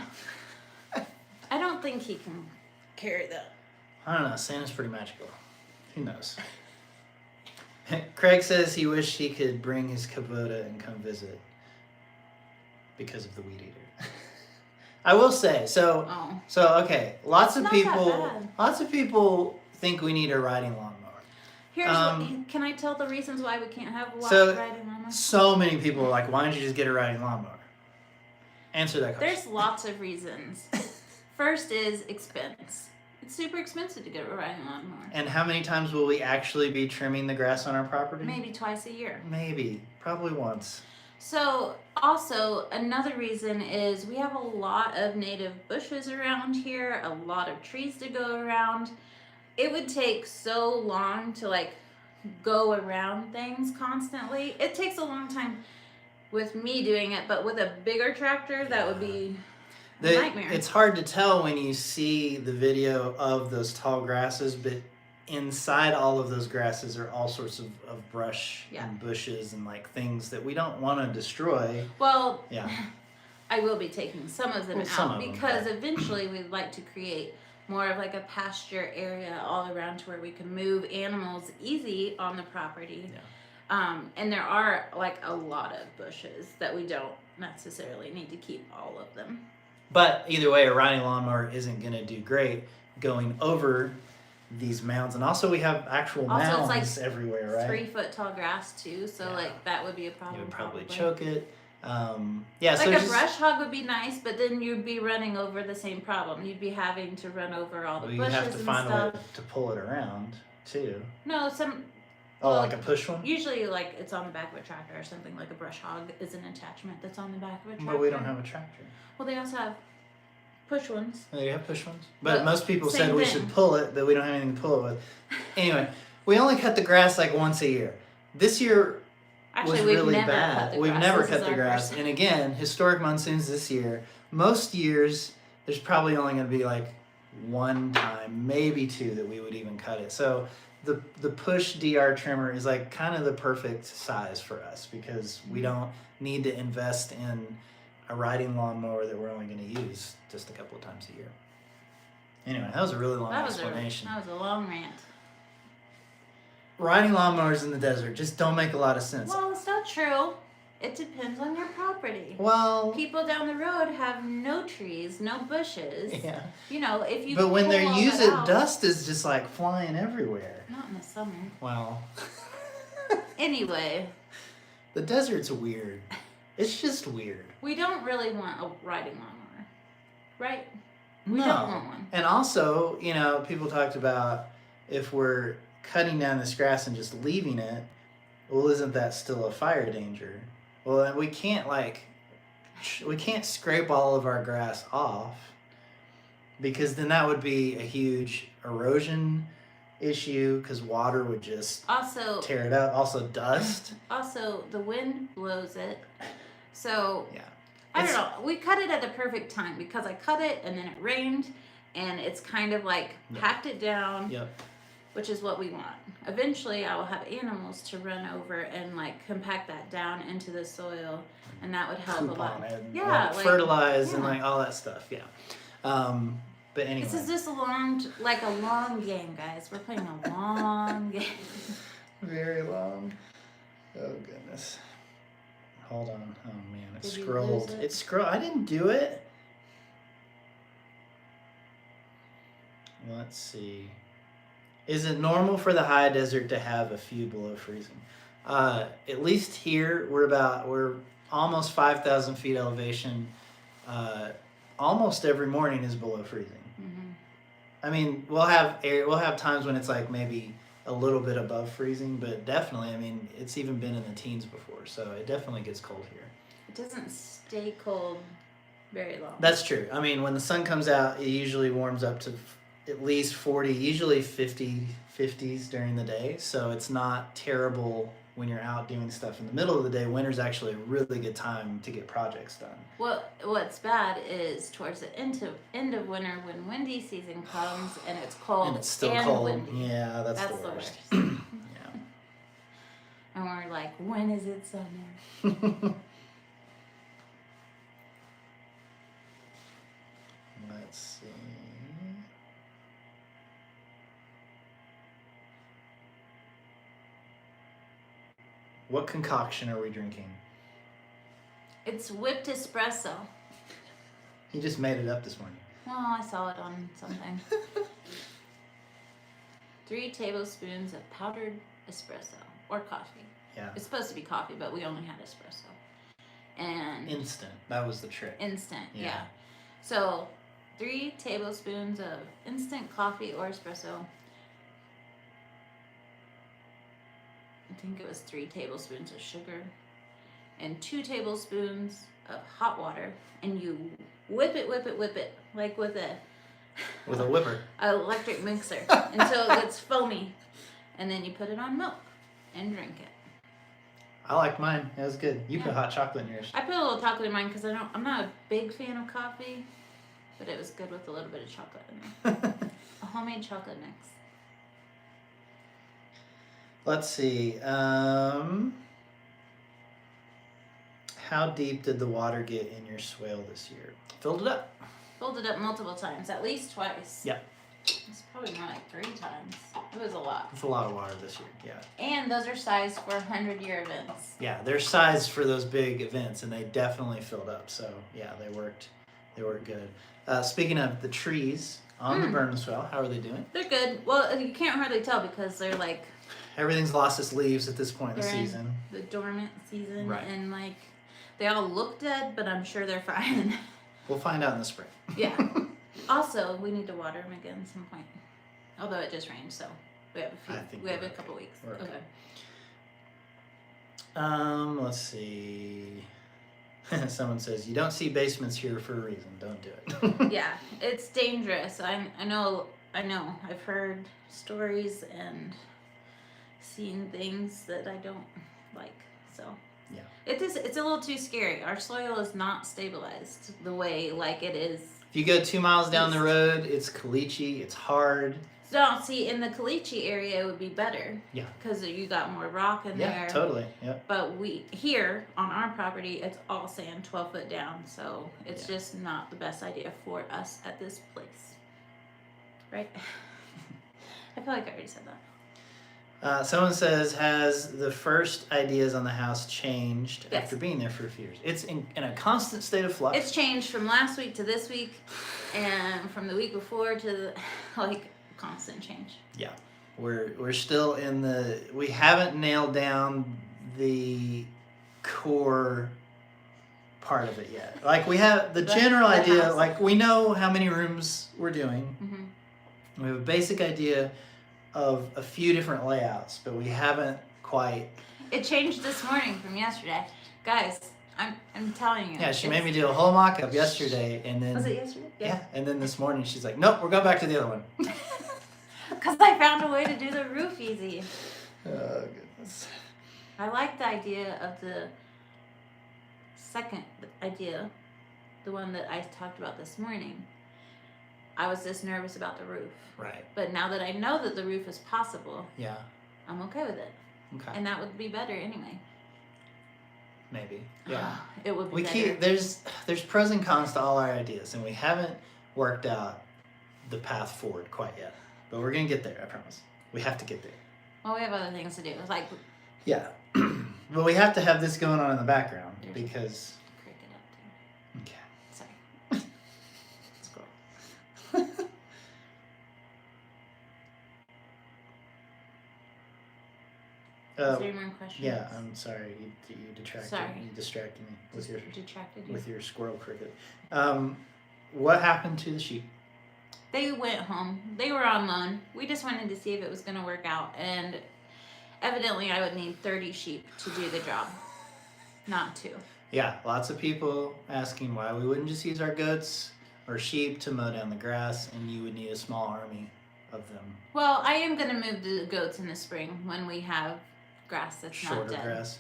I don't think he can carry that. I don't know. Santa's pretty magical. Who knows? Craig says he wished he could bring his Kubota and come visit because of the weed eater. I will say, so okay, lots of people think we need a riding lawnmower. Here's can I tell the reasons why we can't have a riding lawnmower? So many people are like, why don't you just get a riding lawnmower? Answer that question. There's lots of reasons. First is expense. It's super expensive to get a riding lawnmower. And how many times will we actually be trimming the grass on our property? Maybe twice a year. Maybe. Probably once. So, also, another reason is we have a lot of native bushes around here, a lot of trees to go around. It would take so long to, like, go around things constantly. It takes a long time with me doing it, but with a bigger tractor, that would be a nightmare. It's hard to tell when you see the video of those tall grasses, but inside all of those grasses are all sorts of brush and bushes and like things that we don't want to destroy. Well, I will be taking some of them out because eventually we'd like to create more of like a pasture area all around to where we can move animals easy on the property. And there are like a lot of bushes that we don't necessarily need to keep all of them. But either way, a riding lawnmower isn't going to do great going over these mounds. And also we have actual mounds it's like everywhere, right? 3 foot tall grass too, so like that would be a problem. You would probably choke it. Like so a brush hog would be nice, but then you'd be running over the same problem. You'd be having to run over all the bushes and stuff. You have to find a way to pull it around too. No, like a push one? Usually like it's on the back of a tractor or something. Like a brush hog is an attachment that's on the back of a tractor. But we don't have a tractor. Well, they also have push ones. They have push ones? But most people said we should pull it, but we don't have anything to pull it with. Anyway, we only cut the grass like once a year. This year was really bad. We've never cut the grass. And again, historic monsoons this year. Most years, there's probably only going to be like one time, maybe two, that we would even cut it. So the push DR trimmer is like kind of the perfect size for us because we don't need to invest in a riding lawnmower that we're only going to use just a couple of times a year. Anyway, that was a really long explanation. That was a long rant. Riding lawnmowers in the desert just don't make a lot of sense. Well, it's not true. It depends on your property. Well, people down the road have no trees, no bushes. Yeah. You know, if you. But when they use it, dust is just like flying everywhere. Not in the summer. Well. Anyway. The desert's weird. It's just weird. We don't really want a riding lawnmower, right? We don't want one. And also, you know, people talked about if we're cutting down this grass and just leaving it, well, isn't that still a fire danger? Well, we can't scrape all of our grass off because then that would be a huge erosion issue because water would just tear it up. Also, dust. Also, the wind blows it. So, yeah. I don't know. We cut it at the perfect time because I cut it and then it rained and it's kind of like packed it down. Yep. Which is what we want. Eventually, I will have animals to run over and like compact that down into the soil, and that would help a lot. Yeah, like fertilize and like all that stuff. Yeah. But anyway, this is just a long game, guys. We're playing a long game. Very long. Oh goodness. Hold on. Oh man, it Did you scrolled. lose it? It scrolled. I didn't do it. Let's see. Is it normal for the high desert to have a few below freezing? At least here, we're almost 5,000 feet elevation. Almost every morning is below freezing. Mm-hmm. I mean, we'll have times when it's like maybe a little bit above freezing, but definitely, I mean, it's even been in the teens before, so it definitely gets cold here. It doesn't stay cold very long. That's true. I mean, when the sun comes out, it usually warms up to at least 40, usually 50s during the day, so it's not terrible when you're out doing stuff in the middle of the day. Winter's actually a really good time to get projects done. What's bad is towards the end of winter when windy season comes and it's cold And it's still and cold. windy. Yeah, that's the worst. Yeah. And we're like, when is it summer? Let's see. What concoction are we drinking? It's whipped espresso. You just made it up this morning. Well, I saw it on something. 3 tablespoons of powdered espresso or coffee. Yeah. It's supposed to be coffee, but we only had espresso. And Instant. That was the trick. instant, Yeah. yeah. So 3 tablespoons of instant coffee or espresso. I think it was 3 tablespoons of sugar and 2 tablespoons of hot water, and you whip it like with a whipper. electric mixer until it gets foamy, and then you put it on milk and drink it. I like mine. It was good. You put Yeah. hot chocolate in yours. I put a little chocolate in mine because I'm not a big fan of coffee, but it was good with a little bit of chocolate in there. A homemade chocolate mix. Let's see. How deep did the water get in your swale this year? Filled it up. Filled it up multiple times, at least twice. Yeah. It's probably more like 3 times. It was a lot. It's a lot of water this year. Yeah. And those are sized for 100-year events. Yeah, they're sized for those big events, and they definitely filled up. So yeah, they worked good. Speaking of the trees on the burn swale, how are they doing? They're good. Well, you can't hardly tell because they're like Everything's lost its leaves at this point in the they're season. in the dormant season, Right. and like they all look dead, but I'm sure they're fine. We'll find out in the spring. Yeah. Also, we need to water them again at some point. Although it just rained, so we have I think we have we're a couple weeks. We're okay. Okay. Let's see. Someone says, you don't see basements here for a reason. Don't do it. Yeah, it's dangerous. I know. I've heard stories and seen things that I don't like. So Yeah. it's a little too scary. Our soil is not stabilized the way like it is. If you go 2 miles down the road, it's caliche, it's hard. So see, in the caliche area, it would be better. Yeah. Because you got more rock in Yeah, there. totally. Yep. But we here on our property, it's all sand, 12 foot down. So it's just not the best idea for us at this place, right? I feel like I already said that. Someone says, has the first ideas on the house changed Yes. after being there for a few years? It's in a constant state of flux. It's changed from last week to this week, and from the week before to the, like constant change. Yeah, we're still we haven't nailed down the core part of it yet. Like we have the general idea, house. like we know how many rooms we're doing. Mm-hmm. We have a basic idea of a few different layouts, but we haven't quite. It changed this morning from yesterday, guys. I'm telling you. Yeah, she made me do a whole mock-up yesterday, and then. Was it yesterday? Yeah, and then this morning she's like, nope, we're going back to the other one. Because I found a way to do the roof easy. Oh, goodness. I like the idea of the second idea, the one that I talked about this morning. I was just nervous about the roof. Right. But now that I know that the roof is possible, Yeah. I'm okay with it. Okay. And that would be better anyway. Maybe. Yeah. It would be We better. keep there's pros and cons to all our ideas, and we haven't worked out the path forward quite yet. But we're gonna get there, I promise. We have to get there. Well, we have other things to do. It's like Yeah. Well, we have to have this going on in the background because. Cricket up Okay. there. Sorry. Scroll. Is there any more questions? Yeah, I'm sorry. You distracted me with your Detracted you? with your squirrel cricket. What happened to the sheep? They went home. They were on loan. We just wanted to see if it was going to work out, and evidently I would need 30 sheep to do the job, not 2. Yeah, lots of people asking why we wouldn't just use our goats or sheep to mow down the grass, and you would need a small army of them. Well, I am going to move the goats in the spring when we have grass that's not Shorter dead. grass.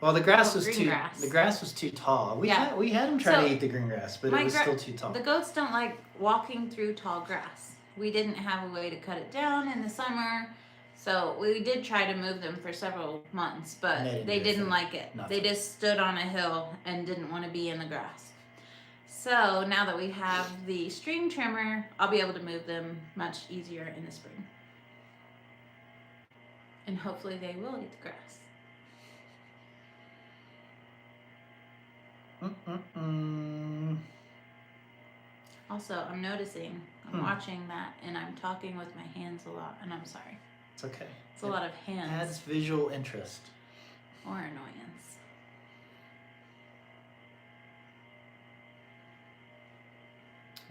Well, the grass was green grass. The grass was too tall. We had them try to eat the green grass, but it was still too tall. The goats don't like walking through tall grass. We didn't have a way to cut it down in the summer, so we did try to move them for several months, but they didn't like it. They just stood on a hill and didn't want to be in the grass. So now that we have the string trimmer, I'll be able to move them much easier in the spring. And hopefully they will eat the grass. Also, I'm noticing, I'm watching that, and I'm talking with my hands a lot, and I'm sorry. It's okay. It's a lot of hands. Adds visual interest. Or annoyance.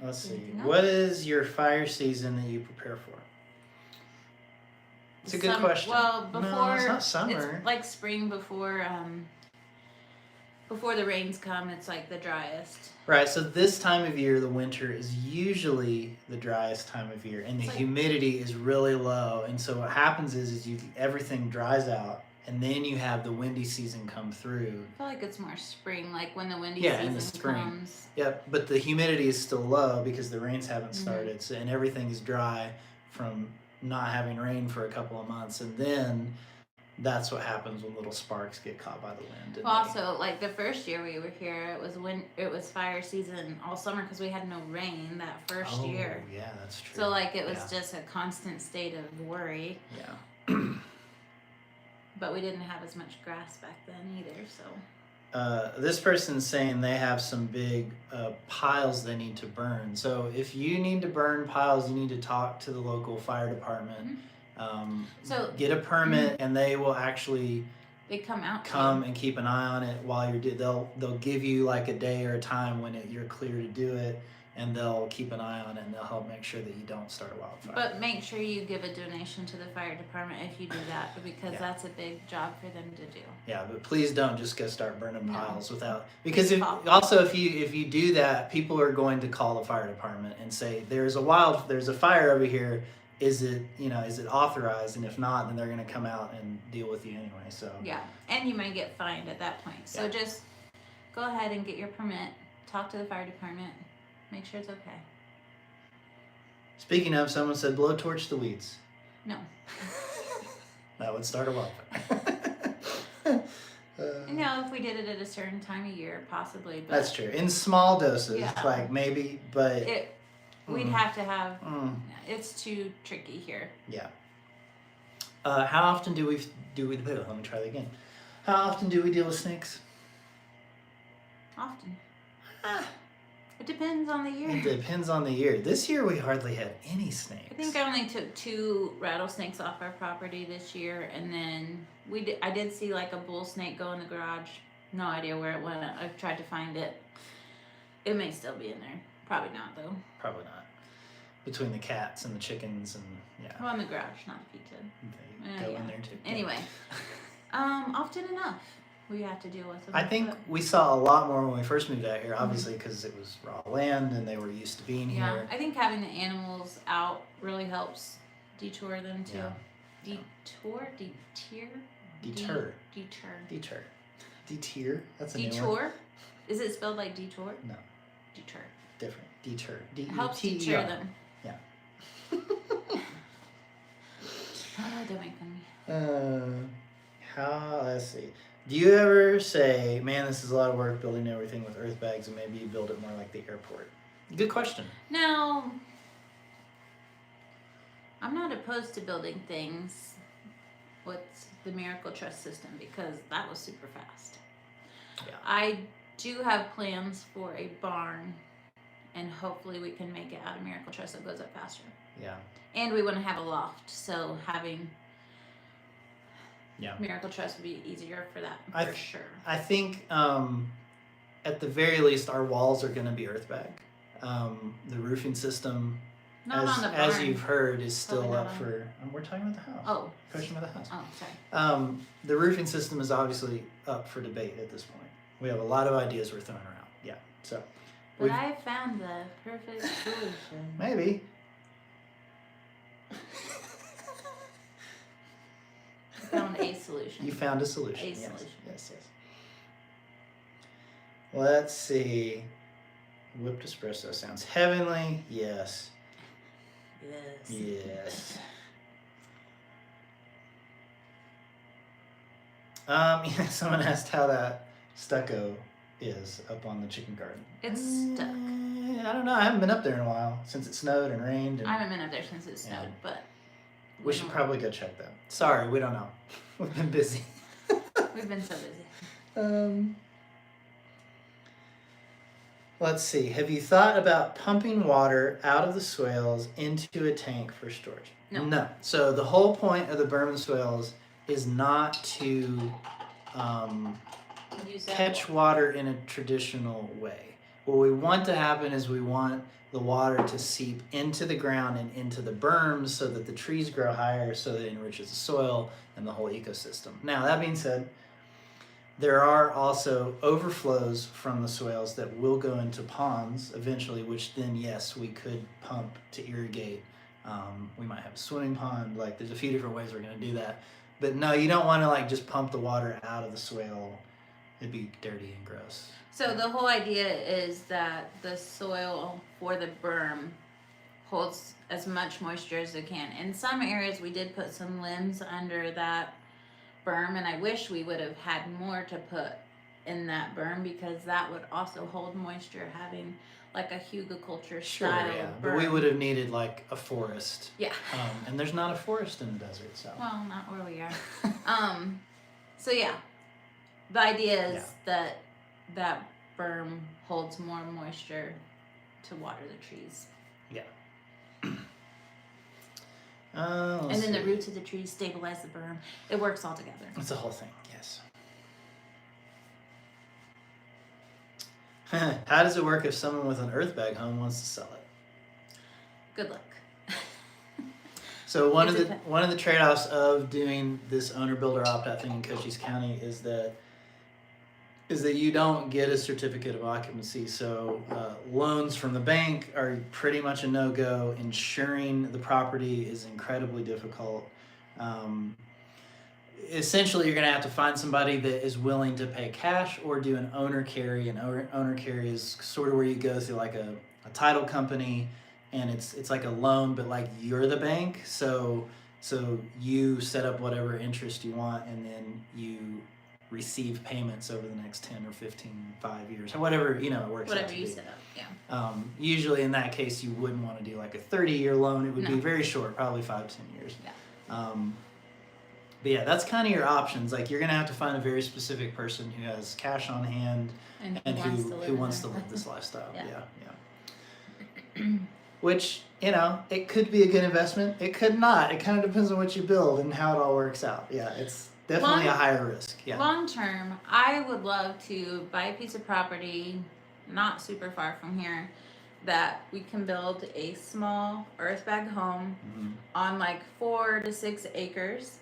Let's see. What is your fire season that you prepare for? It's a good question. Well, no, it's not summer. It's like spring before the rains come. It's like the driest. Right. So this time of year, the winter is usually the driest time of year, and the humidity is really low. And so what happens is everything dries out, and then you have the windy season come through. I feel like it's more spring, like when the windy season in the spring. comes. Yep. But the humidity is still low because the rains haven't started, so, and everything is dry from not having rain for a couple of months, and then that's what happens when little sparks get caught by the wind. Well, also, like the first year we were here, it was fire season all summer because we had no rain that first year. Yeah, that's true. So like it was just a constant state of worry. Yeah. But we didn't have as much grass back then either, so. This person's saying they have some big piles they need to burn. So if you need to burn piles, you need to talk to the local fire department. So get a permit, and they will actually come and keep an eye on it while you're they'll give you like a day or a time when you're clear to do it, and they'll keep an eye on it, and they'll help make sure that you don't start a wildfire. But make sure you give a donation to the fire department if you do that, because that's a big job for them to do. Yeah, but please don't just go start burning piles without, because if you do that, people are going to call the fire department and say there's a fire over here. Is it authorized? And if not, then they're going to come out and deal with you anyway. So yeah, and you might get fined at that point. So just go ahead and get your permit. Talk to the fire department. Make sure it's okay. Speaking of, someone said blowtorch the weeds. No. That would start a wildfire. If we did it at a certain time of year, possibly. But that's true. In small doses, like maybe, but we'd have to have. It's too tricky here. Yeah. How often do we? Let me try that again. How often do we deal with snakes? Often. It depends on the year. It depends on the year. This year we hardly had any snakes. I think I only took 2 rattlesnakes off our property this year, and then I did see like a bull snake go in the garage. No idea where it went. I've tried to find it. It may still be in there. Probably not though. Probably not. Between the cats and the chickens and Well, in the garage, not the pizza. They go in there too. Anyway, often enough. We have to deal with them. I think we saw a lot more when we first moved out here, obviously, because it was raw land and they were used to being here. Yeah, I think having the animals out really helps detour them too. Yeah. Deter. Deter. That's a detour? new one. Is it spelled like detour? No. Deter. Different. Deter. Helps deter them. Yeah. Don't make them. Let's see. Do you ever say, man, this is a lot of work building everything with Earthbags, and maybe you build it more like the airport? Good question. Now, I'm not opposed to building things with the Miracle Trust system because that was super fast. Yeah. I do have plans for a barn, and hopefully we can make it out of Miracle Trust so it goes up faster. Yeah. And we want to have a loft, so having Yeah. Miracle Trust would be easier for that, for sure. I think at the very least our walls are going to be Earthbag. The roofing system, Not on the barn. as you've heard, is still Probably up not on. for... we're talking about the house. Oh. Question about the house. Oh, sorry. The roofing system is obviously up for debate at this point. We have a lot of ideas we're throwing around. Yeah, so... But I found the perfect solution. Maybe. I found a solution. You found a solution. A yes. solution. Yes, yes. Let's see. Whipped espresso sounds heavenly. Yes. Yes. Yes. Someone asked how that stucco is up on the chicken garden. It's stuck. I don't know. I haven't been up there in a while since it snowed and rained. And I haven't been up there since it snowed, but we should probably go check that. Sorry, we don't know. We've been busy. We've been so busy. Let's see. Have you thought about pumping water out of the swales into a tank for storage? No. So the whole point of the berm swales is not to catch water in a traditional way. What we want to happen is we want the water to seep into the ground and into the berms so that the trees grow higher, so that it enriches the soil and the whole ecosystem. Now, that being said, there are also overflows from the swales that will go into ponds eventually, which then, yes, we could pump to irrigate. We might have a swimming pond. Like, there's a few different ways we're going to do that. But no, you don't want to like just pump the water out of the swale. It'd be dirty and gross. So the whole idea is that the soil for the berm holds as much moisture as it can. In some areas, we did put some limbs under that berm, and I wish we would have had more to put in that berm because that would also hold moisture, having like a hugelculture style berm. But we would have needed like a forest. Yeah. And there's not a forest in the desert, so. Well, not where we are. So yeah, the idea is that that berm holds more moisture to water the trees. Yeah. And then the roots of the trees stabilize the berm. It works all together. It's a whole thing, yes. How does it work if someone with an Earthbag home wants to sell it? Good luck. So one of the trade-offs of doing this owner-builder opt-out thing in Cochise County is that you don't get a certificate of occupancy. So loans from the bank are pretty much a no-go. Insuring the property is incredibly difficult. Essentially, you're going to have to find somebody that is willing to pay cash or do an owner carry. And owner carry is sort of where you go through like a title company, and it's like a loan, but like you're the bank. So you set up whatever interest you want, and then you receive payments over the next 10 or 15, 5 years, or whatever, it works out whatever to you be. set up, yeah. Usually in that case, you wouldn't want to do like a 30-year loan. It would be very short, probably 5 to 10 years. Yeah. But yeah, that's kind of your options. Like you're going to have to find a very specific person who has cash on hand and who wants to live this lifestyle. Yeah. Which, it could be a good investment. It could not. It kind of depends on what you build and how it all works out. Yeah, it's definitely a higher risk. Yeah. Long term, I would love to buy a piece of property not super far from here that we can build a small Earthbag home on like 4 to 6 acres.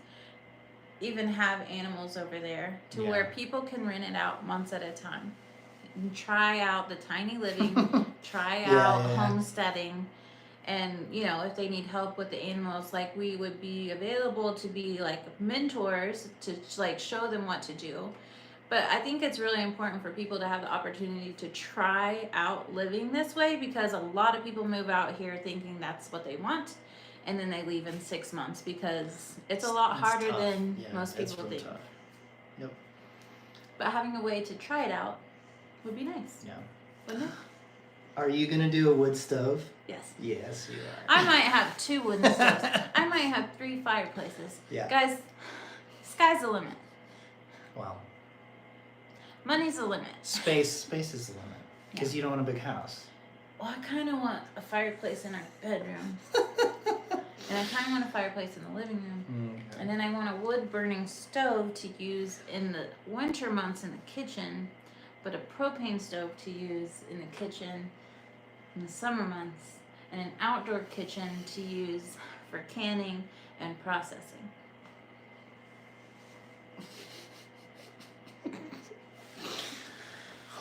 Even have animals over there to where people can rent it out months at a time and try out the tiny living, try out homesteading. And, if they need help with the animals, like we would be available to be like mentors to like show them what to do. But I think it's really important for people to have the opportunity to try out living this way, because a lot of people move out here thinking that's what they want. And then they leave in 6 months because it's a lot harder tough. than most people think. Tough. Yep. But having a way to try it out would be nice. Yeah. Wouldn't it? Are you going to do a wood stove? Yes. Yes, you are. I might have 2 wooden stoves. I might have 3 fireplaces. Yeah. Guys, Sky's the limit. Well, money's the limit. Space is the limit. Because you don't want a big house. Well, I kind of want a fireplace in our bedroom. And I kind of want a fireplace in the living room. Okay. And then I want a wood-burning stove to use in the winter months in the kitchen, but a propane stove to use in the kitchen in the summer months, and an outdoor kitchen to use for canning and processing.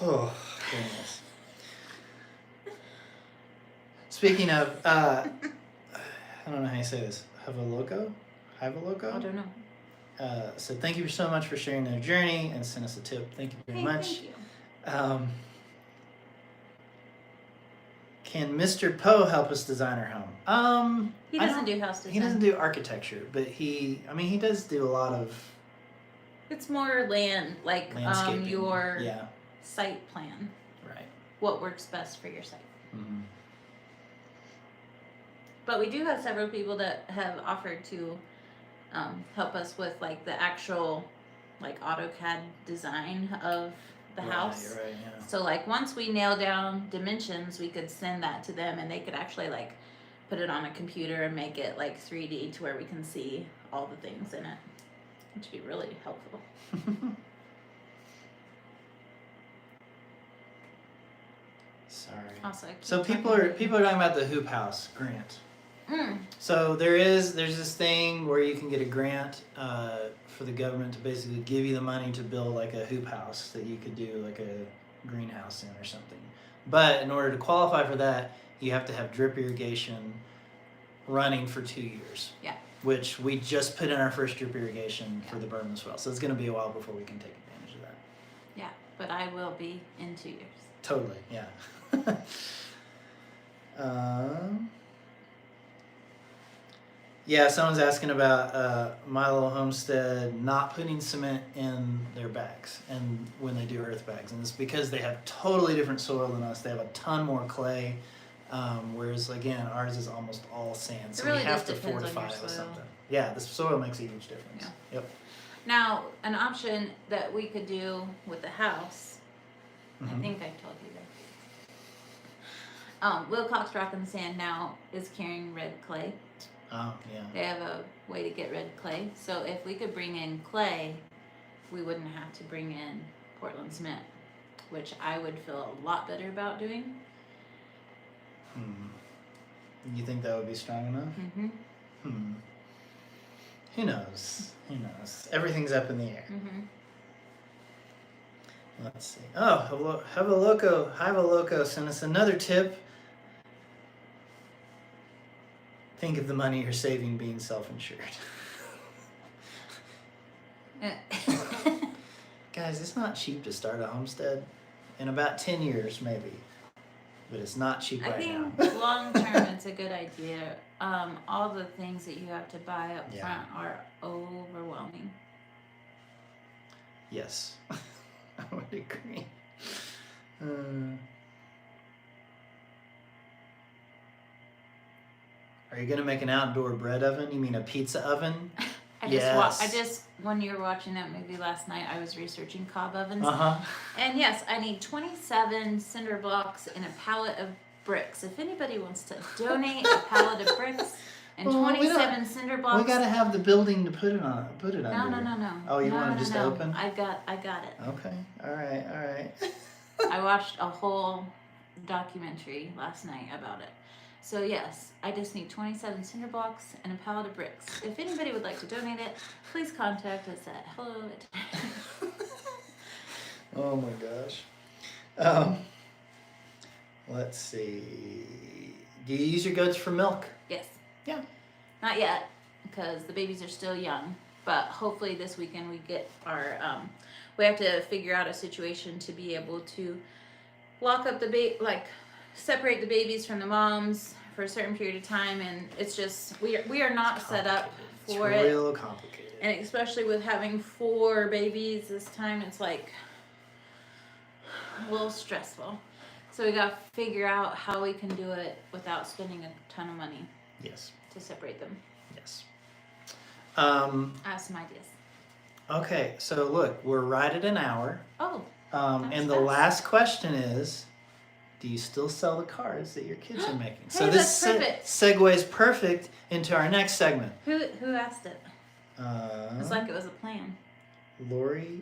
Oh, goodness. Speaking of, I don't know how you say this. Hiva Loco? I don't know. So thank you so much for sharing their journey and send us a tip. Thank you very much. Thank you. Can Mr. Poe help us design our home? He doesn't do house design. He doesn't do architecture, but he does do a lot of... It's more landscaping. Your site plan. Right. What works best for your site. Mm-hmm. But we do have several people that have offered to help us with like the actual like AutoCAD design of the house. Right, yeah. So like once we nail down dimensions, we could send that to them and they could actually like put it on a computer and make it like 3D to where we can see all the things in it, which would be really helpful. Sorry. Also, so people are talking about the hoop house grant. So there's this thing where you can get a grant for the government to basically give you the money to build like a hoop house that you could do like a greenhouse in or something. But in order to qualify for that, you have to have drip irrigation running for 2 years. Yeah. Which we just put in our first drip irrigation for the berm as well. So it's going to be a while before we can take advantage of that. Yeah, but I will be in 2 years. Totally, yeah. Yeah, someone's asking about My Little Homestead not putting cement in their bags and when they do earth bags. And it's because they have totally different soil than us. They have a ton more clay, whereas, again, ours is almost all sand. So really we have just to depends on fortify your it with soil. something. Yeah, the soil makes a huge difference. Yeah. Yep. Now, an option that we could do with the house, I think I told you that. Wilcox Rock and Sand now is carrying red clay. Oh, yeah. They have a way to get red clay. So if we could bring in clay, we wouldn't have to bring in Portland cement, which I would feel a lot better about doing. You think that would be strong enough? Who knows? Who knows? Everything's up in the air. Let's see. Oh, Hiva Loco sent us another tip. Think of the money you're saving being self-insured. Guys, it's not cheap to start a homestead. In about 10 years, maybe. But it's not cheap right now. I think long term it's a good idea. All the things that you have to buy up front are overwhelming. Yes, I would agree. Are you gonna make an outdoor bread oven? You mean a pizza oven? I just when you were watching that movie last night, I was researching cob ovens. And yes, I need 27 cinder blocks and a pallet of bricks. If anybody wants to donate a pallet of bricks and 27 cinder blocks, we gotta have the building to put it on. No. Oh, you want it just open? I got it. Okay. All right. I watched a whole documentary last night about it. So yes, I just need 27 cinder blocks and a pallet of bricks. If anybody would like to donate it, please contact us at hello. Oh my gosh. Let's see. Do you use your goats for milk? Yes. Yeah. Not yet, because the babies are still young. But hopefully this weekend we get our. We have to figure out a situation to be able to lock up the separate the babies from the moms for a certain period of time, and it's just we are not set up for it. It's real complicated. And especially with having 4 babies this time, it's like a little stressful. So we got to figure out how we can do it without spending a ton of money. Yes. To separate them. Yes. I have some ideas. Okay, so look, we're right at an hour. Oh. And the last question is, do you still sell the cards that your kids are making? Hey, So this segues perfect into our next segment. Who asked it? It's like it was a plan. Lori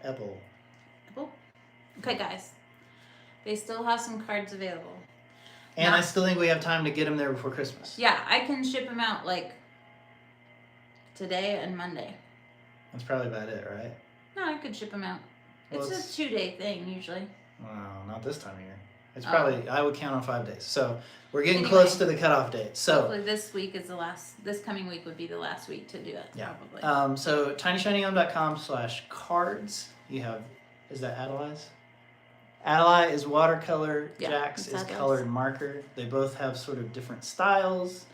Ebel. Okay, guys. They still have some cards available. And I still think we have time to get them there before Christmas. Yeah, I can ship them out like today and Monday. That's probably about it, right? No, I could ship them out. It's a 2-day thing usually. Wow, not this time of year. It's probably, I would count on 5 days. So we're getting close to the cutoff date. So hopefully this week is this coming week would be the last week to do it. Yeah. Probably. So tinyshinyhome.com/cards. You have, is that Adelai's? Adelaide is watercolor. Yeah, Jax is colored marker. They both have sort of different styles.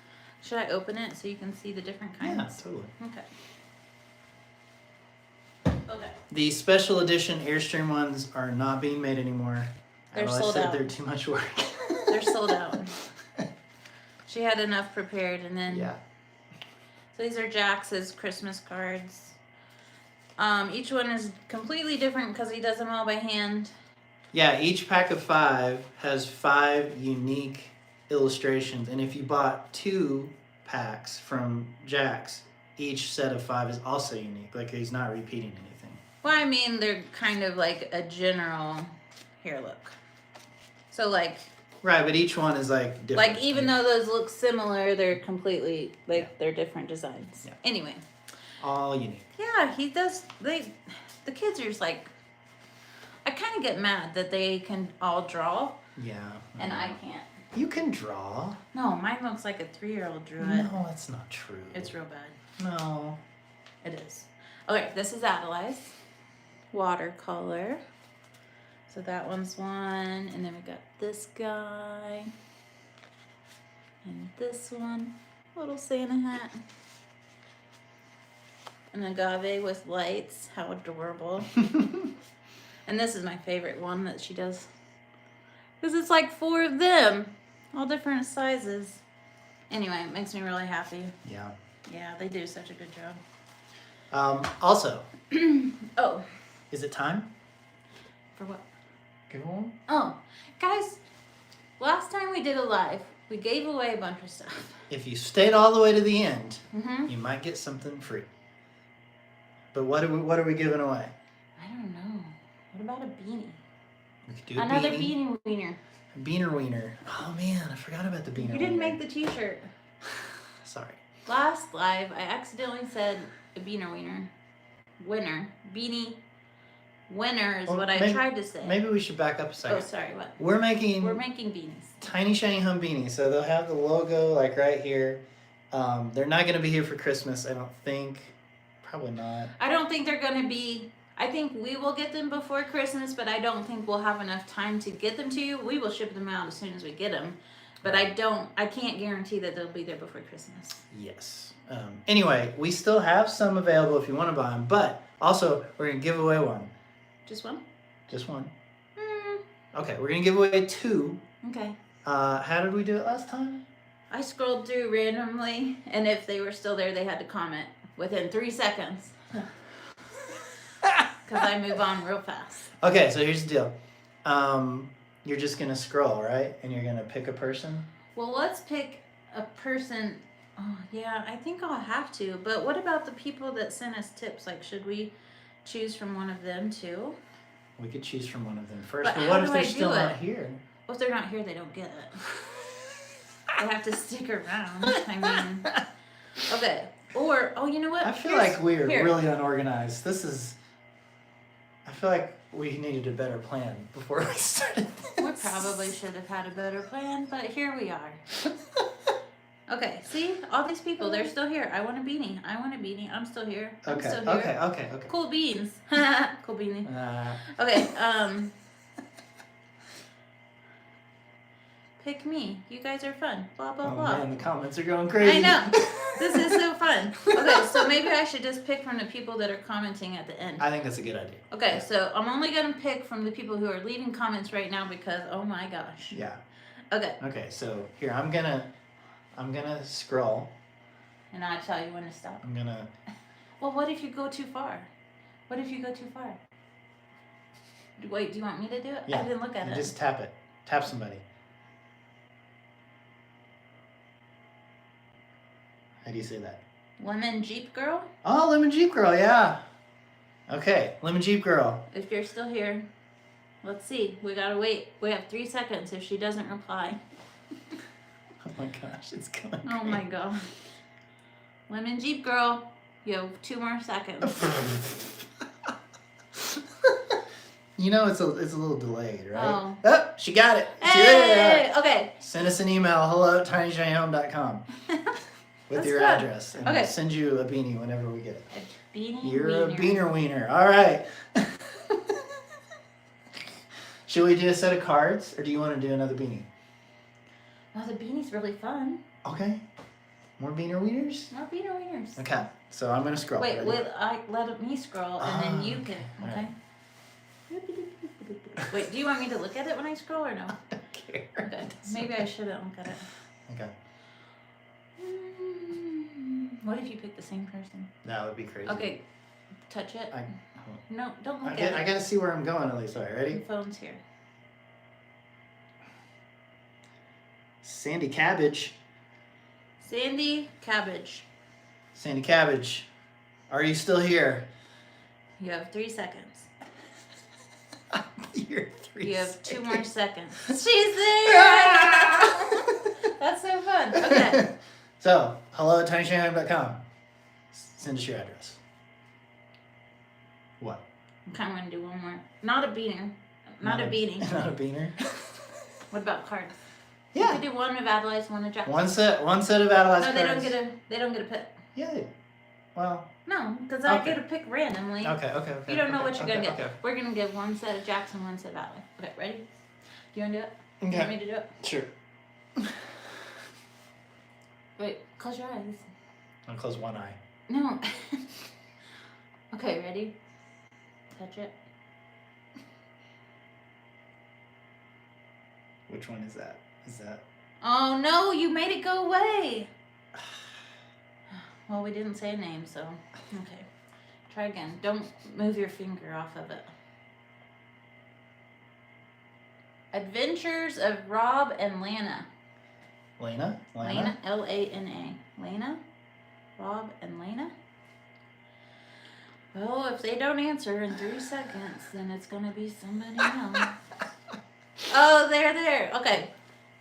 Should I open it so you can see the different kinds? Yeah, totally. Okay. The special edition Airstream ones are not being made anymore. They're sold out. They're too much work. They're sold out. She had enough prepared, and then So these are Jax's Christmas cards. Each one is completely different because he does them all by hand. Yeah, each pack of 5 has 5 unique illustrations, and if you bought 2 packs from Jax, each set of 5 is also unique. Like he's not repeating anything. Well, I mean, they're kind of like a general. Here, look. So like. Right, but each one is like different. Like even though those look similar, they're completely they're different designs. Yeah. Anyway. All unique. Yeah, he does. The kids are just like. I kind of get mad that they can all draw. Yeah. And I can't. You can draw. No, mine looks like a 3-year-old drew it. No, that's not true. It's real bad. No. It is. Okay, this is Adelaide's watercolor. So that one's one, and then we got this guy, and this one, little Santa hat, an agave with lights. How adorable! And this is my favorite one that she does, because it's like 4 of them, all different sizes. Anyway, it makes me really happy. Yeah. Yeah, they do such a good job. Also. Oh. Is it time? For what? Give one? Oh, guys, last time we did a live, we gave away a bunch of stuff. If you stayed all the way to the end, Mm-hmm. you might get something free. But what are we giving away? I don't know. What about a beanie? We could do Another beanie wiener. A beaner wiener. Oh man, I forgot about the beaner wiener. You didn't make the t-shirt. Sorry. Last live, I accidentally said a beaner wiener. Winner. Beanie winner is what I tried to say. Maybe we should back up a second. Oh, sorry, what? We're making beanies. Tiny Shiny Home beanies. So they'll have the logo like right here. They're not going to be here for Christmas, I don't think. Probably not. I don't think they're going to be. I think we will get them before Christmas, but I don't think we'll have enough time to get them to you. We will ship them out as soon as we get them. But I can't guarantee that they'll be there before Christmas. Yes. Anyway, we still have some available if you want to buy them, but also we're going to give away one. Just one? Just one. Okay, we're going to give away 2. Okay. How did we do it last time? I scrolled through randomly, and if they were still there, they had to comment within 3 seconds. Because I move on real fast. Okay, so here's the deal. You're just going to scroll, right? And you're going to pick a person? Well, let's pick a person. Oh, yeah, I think I'll have to. But what about the people that sent us tips? Like, should we choose from one of them, too? We could choose from one of them first. But what how if do they're I still do not it? here? Well, if they're not here, they don't get it. They have to stick around. I mean, okay. Or, oh, you know what? I feel like we're really unorganized. I feel like we needed a better plan before we started this. We probably should have had a better plan, but here we are. Okay, see? All these people, they're still here. I want a beanie. I'm still here. I'm still here. Okay. Cool beans. Cool beanie. Uh, Okay, pick me. You guys are fun. Blah, blah, oh blah. man, the comments are going crazy. I know. This is so fun. Okay, so maybe I should just pick from the people that are commenting at the end. I think that's a good idea. Okay, so I'm only going to pick from the people who are leaving comments right now because, oh my gosh. Yeah. Okay. Okay, so here, I'm gonna scroll. And I'll tell you when to stop. I'm gonna... Well, what if you go too far? What if you go too far? Wait, do you want me to do it? Yeah. I didn't look at it. Just tap it. Tap somebody. How do you say that? Lemon Jeep Girl? Oh, Lemon Jeep Girl, yeah. Okay, Lemon Jeep Girl. If you're still here, let's see. We gotta wait. We have 3 seconds if she doesn't reply. Oh my gosh, it's going Oh great. my god. Lemon Jeep Girl, you have 2 more seconds. You know it's a little delayed, right? Oh. She got it. Hey! Okay. Send us an email, hello@tinyshinyhome.com with That's your good. address. And Okay. we'll send you a beanie whenever we get it. A beanie You're wiener. a beaner wiener. All right. Should we do a set of cards, or do you want to do another beanie? Oh, the beanie's really fun. Okay. More beaner wieners? More beaner wieners. Okay. So I'm going to scroll. Wait, Ready? let me scroll and then you okay. can. All Okay. right. Wait, do you want me to look at it when I scroll or no? I don't care. Okay. Maybe I shouldn't look at it. Okay. What if you pick the same person? That would be crazy. Okay. Touch it. I No, don't look got at it. to see where I'm going at least. All right, Your ready? phone's here. Sandy Cabbage. Sandy Cabbage. Sandy Cabbage. Are you still here? You have 3 seconds. You're 3 You have 2 more seconds. seconds. She's there! That's so fun. Okay. So, hello@tinyshinyhome.com. Send us your address. What? I'm kind of going to do one more. Not a beaner. Not a beanie. Not a beaner. What about cards? Yeah. You could do one of Adelaide's, one of Jackson's. One set of Adeline's No, cards. they don't get a pick. Yeah. Well. No, because I Okay. get to pick randomly. Okay. You don't know what you're gonna get. Okay. We're gonna give one set of Jackson, one set of Adelaide. Okay, ready? Do you wanna do it? You want me to do it? Sure. Wait, close your eyes. I'll close one eye. No. Okay, ready? Touch it. Which one is that? Is that? Oh no, you made it go away. Well, we didn't say a name, so okay. Try again. Don't move your finger off of it. Adventures of Rob and Lana. Lena? Lana, Lana. Lana? Rob and Lana? Well, if they don't answer in 3 seconds, then it's going to be somebody else. Oh, they're there. Okay.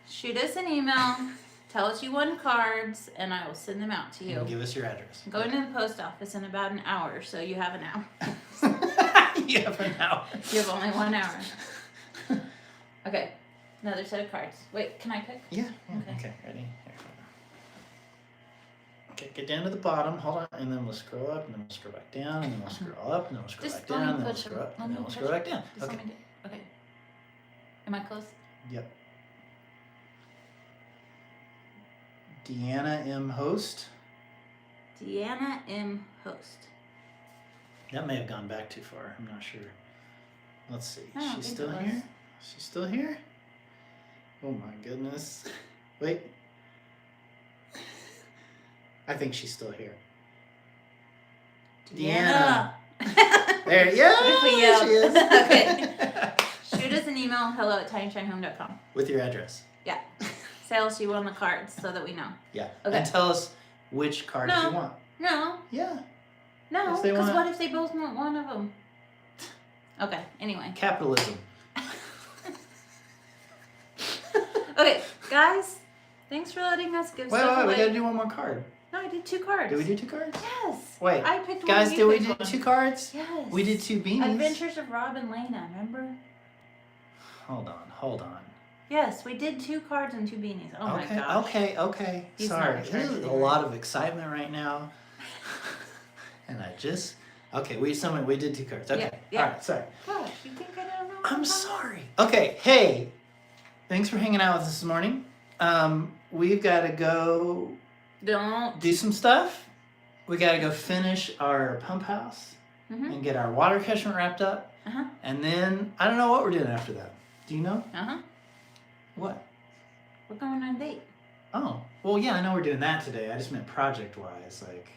Shoot us an email. Tell us you won cards, and I will send them out to you. And give us your address. Go into the post office in about an hour, so you have an hour. You have an hour. You have only 1 hour. Okay. Another set of cards. Wait, can I pick? Yeah. Okay. Okay. Ready? Here. Okay. Get down to the bottom. Hold on, and then we'll scroll up, and then we'll scroll back down, and then we'll scroll up, and then we'll scroll back Just let me down, and then we'll push scroll them. up, Let and me then we'll push scroll back them. down. Just Okay. let me do. Okay. Am I close? Yep. Deanna M. Host. Deanna M. Host. That may have gone back too far. I'm not sure. Let's see. I don't She's think still it was. here? She's still here? Oh my goodness. Wait. I think she's still here. Deanna. There, yeah, We yelled. she is. Okay. Shoot us an email, hello@tinyshinehome.com. With your address. Yeah. Sales, you won the cards so that we know. Yeah. Okay. And tell us which cards No. you want. No. Yeah. No, If they because want- what if they both want one of them? Okay, anyway. Capitalism. Okay, guys, thanks for letting us give Wait, stuff we away. gotta do one more card. No, I did 2 cards. Did we do 2 cards? Yes. Wait. I picked one. Guys, you did we picked do one. 2 cards? Yes. We did 2 beanies. Adventures of Rob and Lana, remember? Hold on. Yes, we did 2 cards and 2 beanies. Oh my gosh. Okay. He's Sorry. not in charge There's a anymore. lot of excitement right now. And I just we did 2 cards. Okay. Yeah. All right, sorry. Gosh, you think I don't know? I'm sorry. Okay, hey. Thanks for hanging out with us this morning. We've got to go Don't. do some stuff. We got to go finish our pump house Mhm. and get our water catchment wrapped up. Uh-huh. And then I don't know what we're doing after that. Do you know? Uh-huh. What? We're going on a date. Oh, well, yeah, I know we're doing that today. I just meant project-wise, like.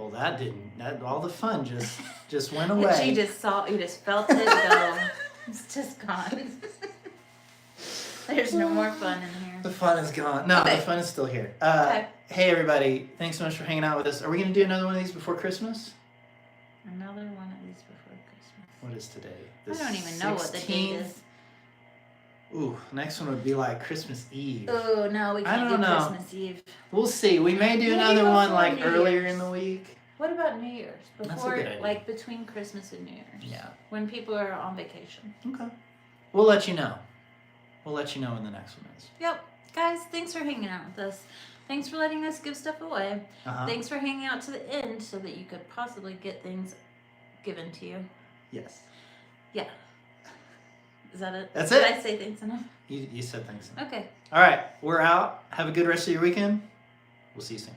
Well, that didn't. That all the fun just went away. You just felt it go. It's just gone. There's no more fun in here. The fun is gone. No, Okay. the fun is still here. Okay. Hey, everybody. Thanks so much for hanging out with us. Are we going to do another one of these before Christmas? Another one of these before Christmas. What is today? I don't even know what the date is. Ooh, next one would be like Christmas Eve. Oh, no, we can't do don't know. Christmas Eve. We'll see. We may do Maybe another one before like New earlier Year's. in the week. What about New Year's? That's a Before, good idea. like between Christmas and New Year's. Yeah. When people are on vacation. Okay. We'll let you know. We'll let you know when the next one is. Yep. Guys, thanks for hanging out with us. Thanks for letting us give stuff away. Uh-huh. Thanks for hanging out to the end so that you could possibly get things given to you. Yes. Yeah. Is that it? That's Did it. I say thanks enough? You said thanks. Okay. All right. We're out. Have a good rest of your weekend. We'll see you soon.